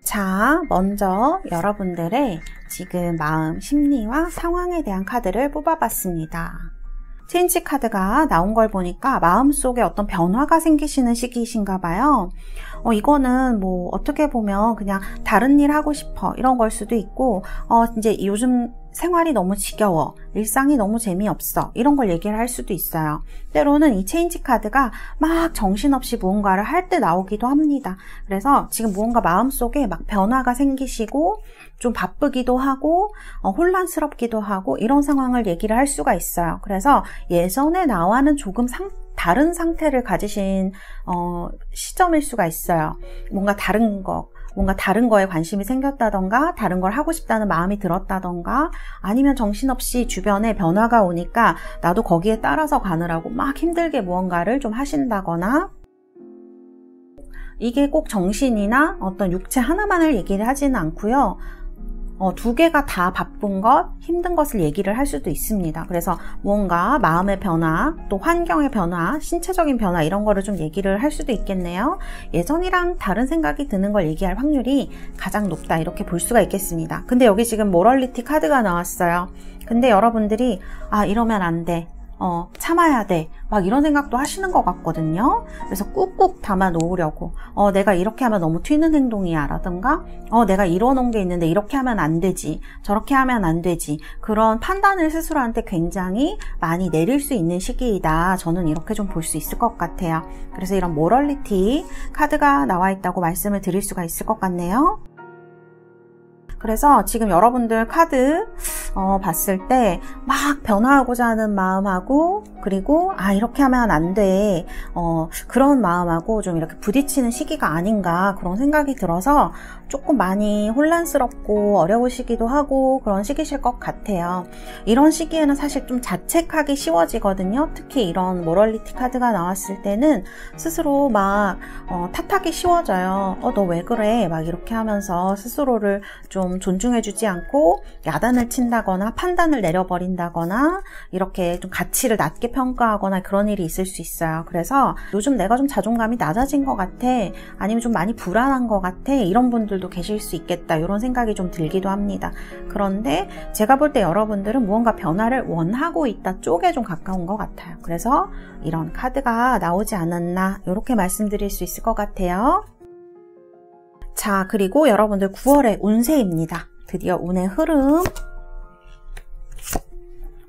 자, 먼저 여러분들의 지금 마음, 심리와 상황에 대한 카드를 뽑아봤습니다. 체인지 카드가 나온 걸 보니까 마음속에 어떤 변화가 생기시는 시기이신가 봐요. 이거는 뭐 어떻게 보면 그냥 다른 일 하고 싶어 이런 걸 수도 있고 이제 요즘 생활이 너무 지겨워, 일상이 너무 재미없어 이런 걸 얘기를 할 수도 있어요. 때로는 이 체인지 카드가 막 정신없이 무언가를 할 때 나오기도 합니다. 그래서 지금 무언가 마음속에 막 변화가 생기시고 좀 바쁘기도 하고 혼란스럽기도 하고 이런 상황을 얘기를 할 수가 있어요. 그래서 예전에 나와는 조금 다른 상태를 가지신 시점일 수가 있어요. 뭔가 다른 거에 관심이 생겼다던가 다른 걸 하고 싶다는 마음이 들었다던가 아니면 정신없이 주변에 변화가 오니까 나도 거기에 따라서 가느라고 막 힘들게 무언가를 좀 하신다거나 이게 꼭 정신이나 어떤 육체 하나만을 얘기를 하지는 않고요. 두 개가 다 바쁜 것, 힘든 것을 얘기를 할 수도 있습니다. 그래서 무언가 마음의 변화, 또 환경의 변화, 신체적인 변화 이런 거를 좀 얘기를 할 수도 있겠네요. 예전이랑 다른 생각이 드는 걸 얘기할 확률이 가장 높다 이렇게 볼 수가 있겠습니다. 근데 여기 지금 모럴리티 카드가 나왔어요. 근데 여러분들이 이러면 안 돼. 참아야 돼. 막 이런 생각도 하시는 것 같거든요. 그래서 꾹꾹 담아 놓으려고. 내가 이렇게 하면 너무 튀는 행동이야. 라든가, 내가 이뤄놓은 게 있는데 이렇게 하면 안 되지. 저렇게 하면 안 되지. 그런 판단을 스스로한테 굉장히 많이 내릴 수 있는 시기이다. 저는 이렇게 좀 볼 수 있을 것 같아요. 그래서 이런 모럴리티 카드가 나와 있다고 말씀을 드릴 수가 있을 것 같네요. 그래서 지금 여러분들 카드 봤을 때 막 변화하고자 하는 마음하고 그리고 이렇게 하면 안 돼 그런 마음하고 좀 이렇게 부딪히는 시기가 아닌가 그런 생각이 들어서 조금 많이 혼란스럽고 어려우시기도 하고 그런 시기실 것 같아요. 이런 시기에는 사실 좀 자책하기 쉬워지거든요. 특히 이런 모럴리티 카드가 나왔을 때는 스스로 막 탓하기 쉬워져요. 너 왜 그래? 막 이렇게 하면서 스스로를 좀 존중해주지 않고 야단을 친다거나 판단을 내려버린다거나 이렇게 좀 가치를 낮게 평가하거나 그런 일이 있을 수 있어요. 그래서 요즘 내가 좀 자존감이 낮아진 것 같아 아니면 좀 많이 불안한 것 같아 이런 분들도 계실 수 있겠다 이런 생각이 좀 들기도 합니다. 그런데 제가 볼 때 여러분들은 무언가 변화를 원하고 있다 쪽에 좀 가까운 것 같아요. 그래서 이런 카드가 나오지 않았나 이렇게 말씀드릴 수 있을 것 같아요. 자, 그리고 여러분들 9월의 운세입니다. 드디어 운의 흐름.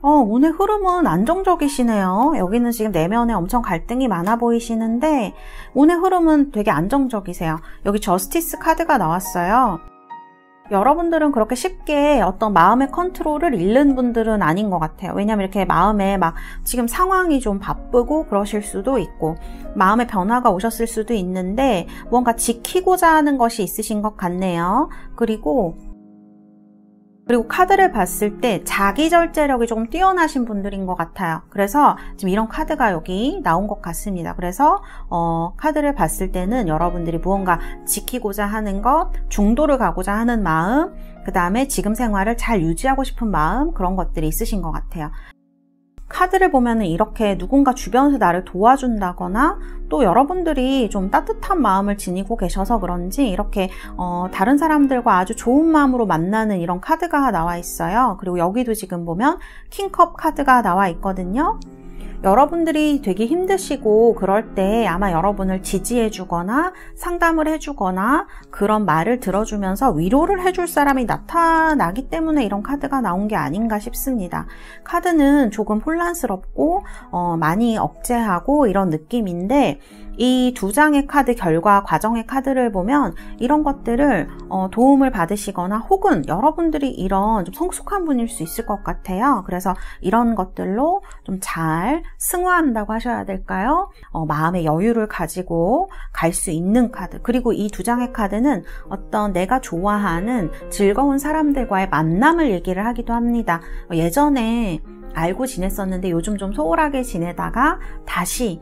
운의 흐름은 안정적이시네요. 여기는 지금 내면에 엄청 갈등이 많아 보이시는데 운의 흐름은 되게 안정적이세요. 여기 저스티스 카드가 나왔어요. 여러분들은 그렇게 쉽게 어떤 마음의 컨트롤을 잃는 분들은 아닌 것 같아요. 왜냐면 이렇게 마음에 막 지금 상황이 좀 바쁘고 그러실 수도 있고 마음의 변화가 오셨을 수도 있는데 뭔가 지키고자 하는 것이 있으신 것 같네요. 그리고 카드를 봤을 때 자기 절제력이 조금 뛰어나신 분들인 것 같아요. 그래서 지금 이런 카드가 여기 나온 것 같습니다. 그래서 카드를 봤을 때는 여러분들이 무언가 지키고자 하는 것, 중도를 가고자 하는 마음, 그 다음에 지금 생활을 잘 유지하고 싶은 마음, 그런 것들이 있으신 것 같아요. 카드를 보면은 이렇게 누군가 주변에서 나를 도와준다거나 또 여러분들이 좀 따뜻한 마음을 지니고 계셔서 그런지 이렇게 다른 사람들과 아주 좋은 마음으로 만나는 이런 카드가 나와 있어요. 그리고 여기도 지금 보면 킹컵 카드가 나와 있거든요. 여러분들이 되게 힘드시고 그럴 때 아마 여러분을 지지해 주거나 상담을 해주거나 그런 말을 들어주면서 위로를 해줄 사람이 나타나기 때문에 이런 카드가 나온 게 아닌가 싶습니다. 카드는 조금 혼란스럽고 많이 억제하고 이런 느낌인데 이 두 장의 카드 결과 과정의 카드를 보면 이런 것들을 도움을 받으시거나 혹은 여러분들이 이런 좀 성숙한 분일 수 있을 것 같아요. 그래서 이런 것들로 좀 잘 승화한다고 하셔야 될까요? 마음의 여유를 가지고 갈 수 있는 카드. 그리고 이 두 장의 카드는 어떤 내가 좋아하는 즐거운 사람들과의 만남을 얘기를 하기도 합니다. 예전에 알고 지냈었는데 요즘 좀 소홀하게 지내다가 다시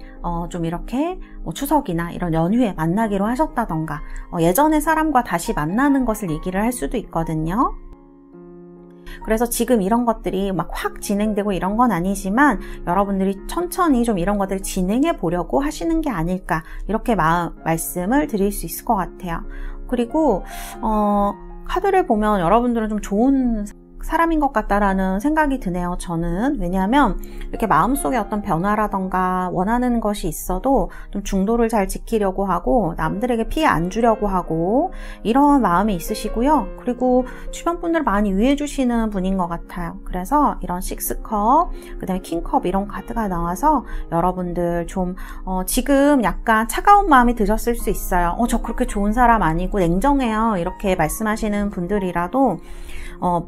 좀 이렇게 추석이나 이런 연휴에 만나기로 하셨다던가 예전의 사람과 다시 만나는 것을 얘기를 할 수도 있거든요. 그래서 지금 이런 것들이 막 확 진행되고 이런 건 아니지만 여러분들이 천천히 좀 이런 것들을 진행해 보려고 하시는 게 아닐까 이렇게 말씀을 드릴 수 있을 것 같아요. 그리고 카드를 보면 여러분들은 좀 좋은 사람인 것 같다라는 생각이 드네요. 저는. 왜냐하면 이렇게 마음속에 어떤 변화라던가 원하는 것이 있어도 좀 중도를 잘 지키려고 하고 남들에게 피해 안 주려고 하고 이런 마음이 있으시고요. 그리고 주변 분들을 많이 위해 주시는 분인 것 같아요. 그래서 이런 식스컵, 그 다음에 킹컵 이런 카드가 나와서 여러분들 좀 지금 약간 차가운 마음이 드셨을 수 있어요. 저 그렇게 좋은 사람 아니고 냉정해요. 이렇게 말씀하시는 분들이라도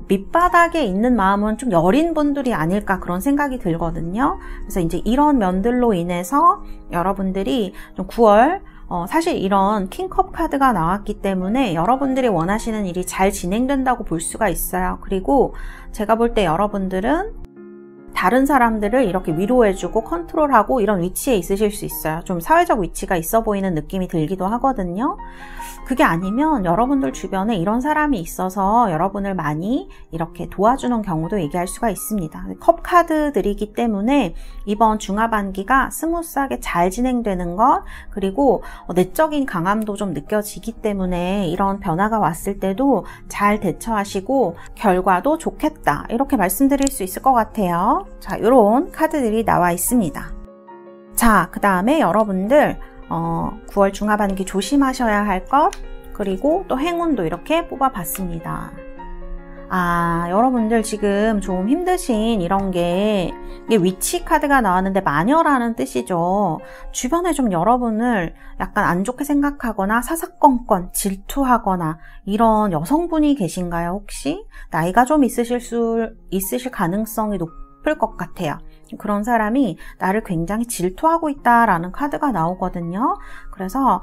밑바닥에 있는 마음은 좀 여린 분들이 아닐까 그런 생각이 들거든요. 그래서 이제 이런 면들로 인해서 여러분들이 좀 9월 사실 이런 킹컵 카드가 나왔기 때문에 여러분들이 원하시는 일이 잘 진행된다고 볼 수가 있어요. 그리고 제가 볼 때 여러분들은 다른 사람들을 이렇게 위로해주고 컨트롤하고 이런 위치에 있으실 수 있어요. 좀 사회적 위치가 있어 보이는 느낌이 들기도 하거든요. 그게 아니면 여러분들 주변에 이런 사람이 있어서 여러분을 많이 이렇게 도와주는 경우도 얘기할 수가 있습니다. 컵 카드들이기 때문에 이번 중하반기가 스무스하게 잘 진행되는 것, 그리고 내적인 강함도 좀 느껴지기 때문에 이런 변화가 왔을 때도 잘 대처하시고 결과도 좋겠다 이렇게 말씀드릴 수 있을 것 같아요. 자, 이런 카드들이 나와 있습니다. 자, 그 다음에 여러분들 9월 중하반기 조심하셔야 할 것, 그리고 또 행운도 이렇게 뽑아봤습니다. 여러분들 지금 좀 힘드신 이게 위치 카드가 나왔는데 마녀라는 뜻이죠. 주변에 좀 여러분을 약간 안 좋게 생각하거나 사사건건 질투하거나 이런 여성분이 계신가요, 혹시? 나이가 좀 있으실 가능성이 높을 것 같아요. 그런 사람이 나를 굉장히 질투하고 있다라는 카드가 나오거든요. 그래서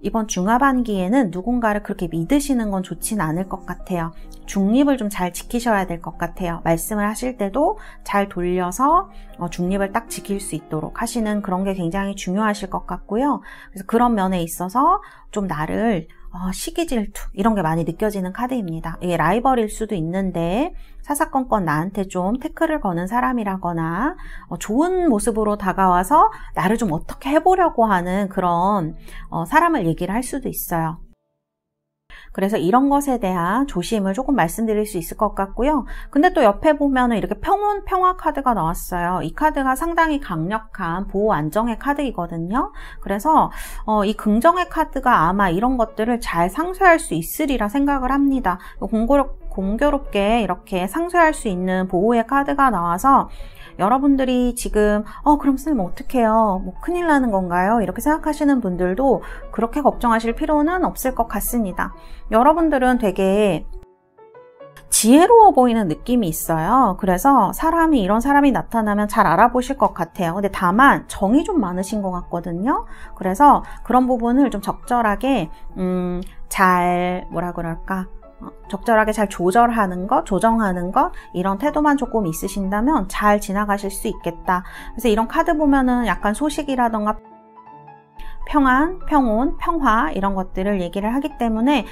이번 중하반기에는 누군가를 그렇게 믿으시는 건 좋진 않을 것 같아요. 중립을 좀 잘 지키셔야 될 것 같아요. 말씀을 하실 때도 잘 돌려서 중립을 딱 지킬 수 있도록 하시는 그런 게 굉장히 중요하실 것 같고요. 그래서 그런 면에 있어서 좀 나를 시기 질투 이런 게 많이 느껴지는 카드입니다. 이게 라이벌일 수도 있는데 사사건건 나한테 좀 태클을 거는 사람이라거나 좋은 모습으로 다가와서 나를 좀 어떻게 해보려고 하는 그런 사람을 얘기를 할 수도 있어요. 그래서 이런 것에 대한 조심을 조금 말씀드릴 수 있을 것 같고요. 근데 또 옆에 보면은 이렇게 평화 카드가 나왔어요. 이 카드가 상당히 강력한 보호 안정의 카드이거든요. 그래서 이 긍정의 카드가 아마 이런 것들을 잘 상쇄할 수 있으리라 생각을 합니다. 공교롭게 이렇게 상쇄할 수 있는 보호의 카드가 나와서 여러분들이 지금 그럼 쌤 어떡해요? 뭐 큰일 나는 건가요? 이렇게 생각하시는 분들도 그렇게 걱정하실 필요는 없을 것 같습니다. 여러분들은 되게 지혜로워 보이는 느낌이 있어요. 그래서 이런 사람이 나타나면 잘 알아보실 것 같아요. 근데 다만 정이 좀 많으신 것 같거든요. 그래서 그런 부분을 좀 적절하게 적절하게 잘 조절하는 것, 조정하는 것, 이런 태도만 조금 있으신다면 잘 지나가실 수 있겠다. 그래서 이런 카드 보면은 약간 소식이라던가 평안, 평온, 평화 이런 것들을 얘기를 하기 때문에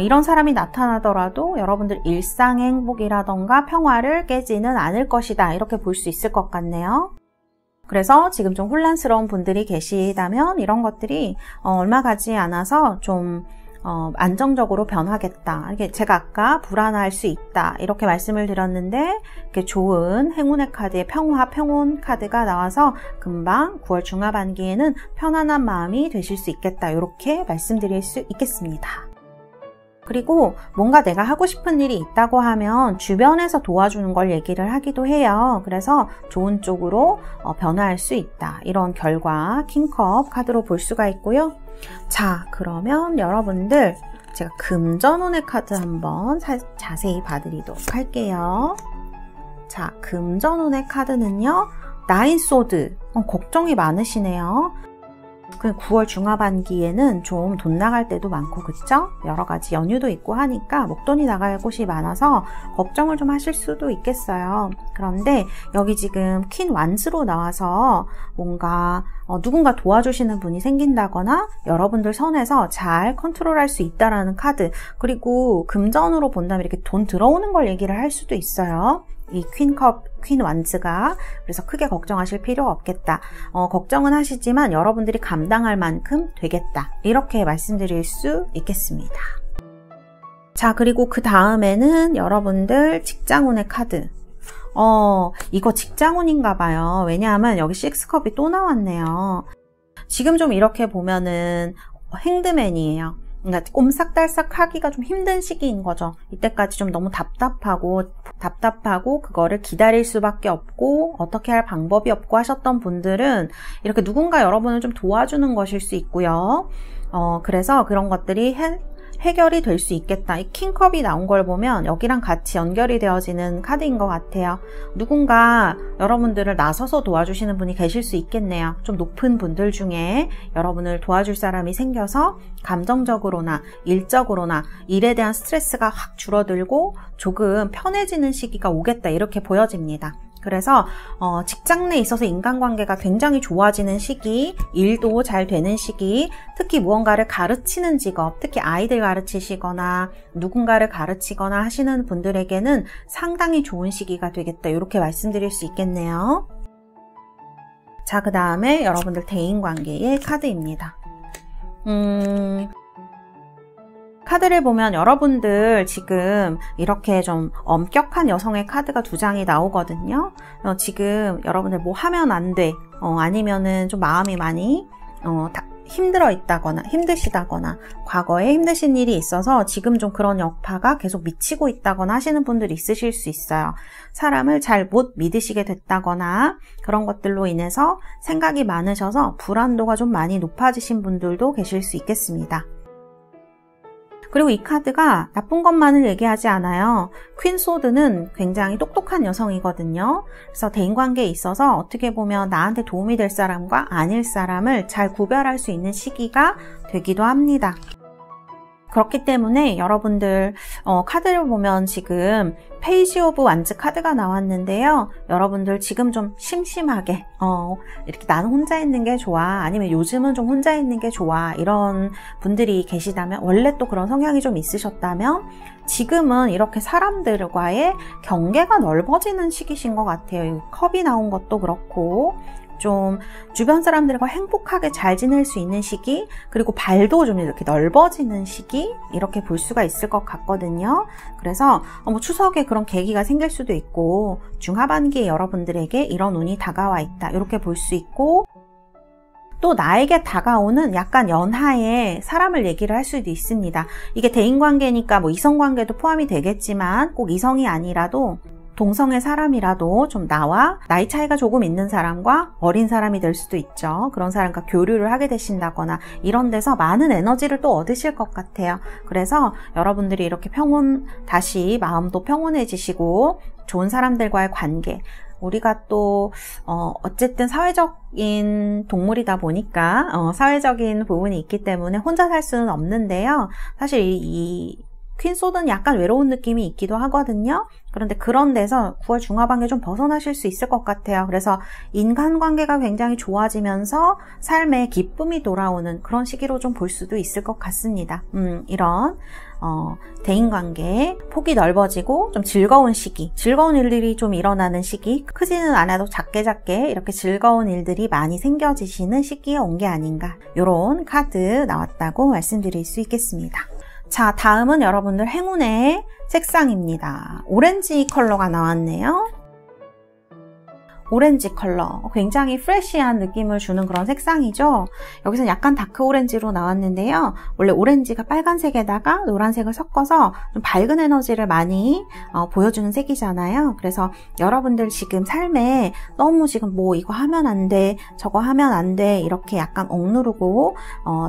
이런 사람이 나타나더라도 여러분들 일상의 행복이라던가 평화를 깨지는 않을 것이다. 이렇게 볼 수 있을 것 같네요. 그래서 지금 좀 혼란스러운 분들이 계시다면 이런 것들이 얼마 가지 않아서 좀 안정적으로 변하겠다. 이렇게 제가 아까 불안할 수 있다. 이렇게 말씀을 드렸는데 이렇게 좋은 행운의 카드에 평화, 평온 카드가 나와서 금방 9월 중하반기에는 편안한 마음이 되실 수 있겠다. 이렇게 말씀드릴 수 있겠습니다. 그리고 뭔가 내가 하고 싶은 일이 있다고 하면 주변에서 도와주는 걸 얘기를 하기도 해요. 그래서 좋은 쪽으로 변화할 수 있다. 이런 결과 킹컵 카드로 볼 수가 있고요. 자, 그러면 여러분들 제가 금전운의 카드 한번 자세히 봐드리도록 할게요. 자, 금전운의 카드는요. 나인 소드. 걱정이 많으시네요. 9월 중하반기에는 좀 돈 나갈 때도 많고 그쵸? 여러 가지 연휴도 있고 하니까 목돈이 나갈 곳이 많아서 걱정을 좀 하실 수도 있겠어요. 그런데 여기 지금 퀸 완스로 나와서 뭔가 누군가 도와주시는 분이 생긴다거나 여러분들 선에서 잘 컨트롤할 수 있다라는 카드, 그리고 금전으로 본다면 이렇게 돈 들어오는 걸 얘기를 할 수도 있어요. 이 퀸 완스가. 그래서 크게 걱정하실 필요가 없겠다. 걱정은 하시지만 여러분들이 감당할 만큼 되겠다. 이렇게 말씀드릴 수 있겠습니다. 자, 그리고 그 다음에는 여러분들 직장운의 카드. 이거 직장운인가 봐요. 왜냐하면 여기 6컵이 또 나왔네요. 지금 좀 이렇게 보면은 행드맨이에요. 그러니까 꼼싹달싹 하기가 좀 힘든 시기인 거죠. 이때까지 좀 너무 답답하고 그거를 기다릴 수밖에 없고 어떻게 할 방법이 없고 하셨던 분들은 이렇게 누군가 여러분을 좀 도와주는 것일 수 있고요. 그래서 그런 것들이 해결이 될 수 있겠다. 이 킹컵이 나온 걸 보면 여기랑 같이 연결이 되어지는 카드인 것 같아요. 누군가 여러분들을 나서서 도와주시는 분이 계실 수 있겠네요. 좀 높은 분들 중에 여러분을 도와줄 사람이 생겨서 감정적으로나 일적으로나 일에 대한 스트레스가 확 줄어들고 조금 편해지는 시기가 오겠다. 이렇게 보여집니다. 그래서 직장 내에 있어서 인간관계가 굉장히 좋아지는 시기, 일도 잘 되는 시기, 특히 무언가를 가르치는 직업, 특히 아이들 가르치시거나 누군가를 가르치거나 하시는 분들에게는 상당히 좋은 시기가 되겠다. 이렇게 말씀드릴 수 있겠네요. 자, 그 다음에 여러분들 대인관계의 카드입니다. 카드를 보면 여러분들 지금 이렇게 좀 엄격한 여성의 카드가 2장이 나오거든요. 지금 여러분들 뭐 하면 안 돼, 아니면은 좀 마음이 많이 힘들어 있다거나 힘드시다거나 과거에 힘드신 일이 있어서 지금 좀 그런 여파가 계속 미치고 있다거나 하시는 분들이 있으실 수 있어요. 사람을 잘 못 믿으시게 됐다거나 그런 것들로 인해서 생각이 많으셔서 불안도가 좀 많이 높아지신 분들도 계실 수 있겠습니다. 그리고 이 카드가 나쁜 것만을 얘기하지 않아요. 퀸 소드는 굉장히 똑똑한 여성이거든요. 그래서 대인관계에 있어서 어떻게 보면 나한테 도움이 될 사람과 아닐 사람을 잘 구별할 수 있는 시기가 되기도 합니다. 그렇기 때문에 여러분들 카드를 보면 지금 페이지 오브 완즈 카드가 나왔는데요. 여러분들 지금 좀 심심하게 이렇게 나는 혼자 있는 게 좋아, 아니면 요즘은 좀 혼자 있는 게 좋아, 이런 분들이 계시다면, 원래 또 그런 성향이 좀 있으셨다면 지금은 이렇게 사람들과의 경계가 넓어지는 시기신 것 같아요. 컵이 나온 것도 그렇고 좀 주변 사람들과 행복하게 잘 지낼 수 있는 시기, 그리고 발도 좀 이렇게 넓어지는 시기, 이렇게 볼 수가 있을 것 같거든요. 그래서 뭐 추석에 그런 계기가 생길 수도 있고 중하반기에 여러분들에게 이런 운이 다가와 있다, 이렇게 볼 수 있고, 또 나에게 다가오는 약간 연하의 사람을 얘기를 할 수도 있습니다. 이게 대인관계니까 뭐 이성관계도 포함이 되겠지만 꼭 이성이 아니라도 동성의 사람이라도 좀 나와 나이 차이가 조금 있는 사람과 어린 사람이 될 수도 있죠. 그런 사람과 교류를 하게 되신다거나 이런 데서 많은 에너지를 또 얻으실 것 같아요. 그래서 여러분들이 이렇게 다시 마음도 평온해지시고 좋은 사람들과의 관계, 우리가 또 어쨌든 사회적인 동물이다 보니까 사회적인 부분이 있기 때문에 혼자 살 수는 없는데요. 사실 이 퀸소드는 약간 외로운 느낌이 있기도 하거든요. 그런데 그런 데서 9월 중하반기에 좀 벗어나실 수 있을 것 같아요. 그래서 인간관계가 굉장히 좋아지면서 삶에 기쁨이 돌아오는 그런 시기로 좀 볼 수도 있을 것 같습니다. 이런 대인관계 폭이 넓어지고 좀 즐거운 시기, 즐거운 일들이 좀 일어나는 시기, 크지는 않아도 작게 이렇게 즐거운 일들이 많이 생겨지시는 시기에 온 게 아닌가, 이런 카드 나왔다고 말씀드릴 수 있겠습니다. 자, 다음은 여러분들 행운의 색상입니다. 오렌지 컬러가 나왔네요. 오렌지 컬러, 굉장히 프레시한 느낌을 주는 그런 색상이죠. 여기서 약간 다크 오렌지로 나왔는데요. 원래 오렌지가 빨간색에다가 노란색을 섞어서 좀 밝은 에너지를 많이 보여주는 색이잖아요. 그래서 여러분들 지금 삶에 너무 지금 뭐 이거 하면 안 돼, 저거 하면 안 돼, 이렇게 약간 억누르고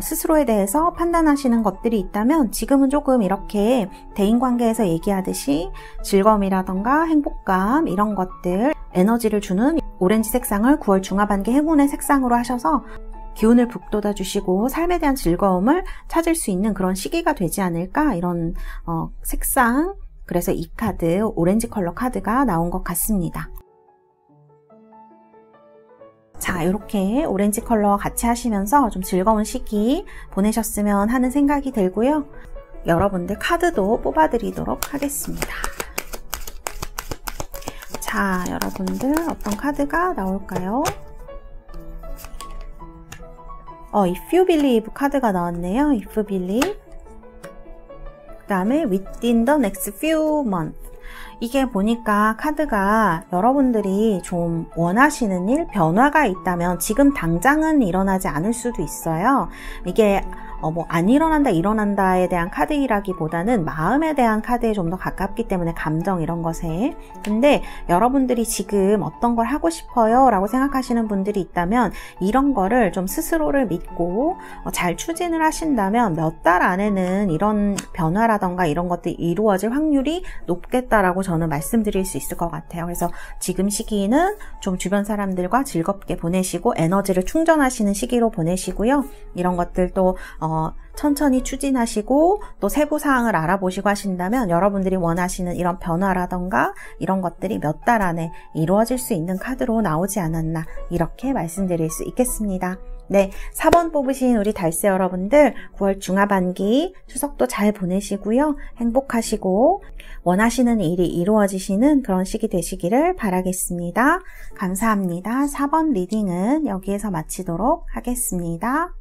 스스로에 대해서 판단하시는 것들이 있다면 지금은 조금 이렇게 대인관계에서 얘기하듯이 즐거움이라던가 행복감, 이런 것들, 에너지를 주는 오렌지 색상을 9월 중하반기 행운의 색상으로 하셔서 기운을 북돋아 주시고 삶에 대한 즐거움을 찾을 수 있는 그런 시기가 되지 않을까, 이런 색상, 그래서 이 카드, 오렌지 컬러 카드가 나온 것 같습니다. 자, 이렇게 오렌지 컬러 같이 하시면서 좀 즐거운 시기 보내셨으면 하는 생각이 들고요. 여러분들 카드도 뽑아드리도록 하겠습니다. 자, 여러분들 어떤 카드가 나올까요? If you believe 카드가 나왔네요. If you believe. 그 다음에 within the next few months. 이게 보니까 카드가 여러분들이 좀 원하시는 일, 변화가 있다면 지금 당장은 일어나지 않을 수도 있어요. 이게 뭐 안 일어난다에 대한 카드이라기보다는 마음에 대한 카드에 좀 더 가깝기 때문에, 감정 이런 것에. 근데 여러분들이 지금 어떤 걸 하고 싶어요 라고 생각하시는 분들이 있다면 이런 거를 좀 스스로를 믿고 잘 추진을 하신다면 몇 달 안에는 이런 변화라던가 이런 것들이 이루어질 확률이 높겠다라고 저는 말씀드릴 수 있을 것 같아요. 그래서 지금 시기는 좀 주변 사람들과 즐겁게 보내시고 에너지를 충전하시는 시기로 보내시고요. 이런 것들도 천천히 추진하시고 또 세부 사항을 알아보시고 하신다면 여러분들이 원하시는 이런 변화라던가 이런 것들이 몇 달 안에 이루어질 수 있는 카드로 나오지 않았나, 이렇게 말씀드릴 수 있겠습니다. 네, 4번 뽑으신 우리 달새 여러분들 9월 중하반기 추석도 잘 보내시고요. 행복하시고 원하시는 일이 이루어지시는 그런 시기 되시기를 바라겠습니다. 감사합니다. 4번 리딩은 여기에서 마치도록 하겠습니다.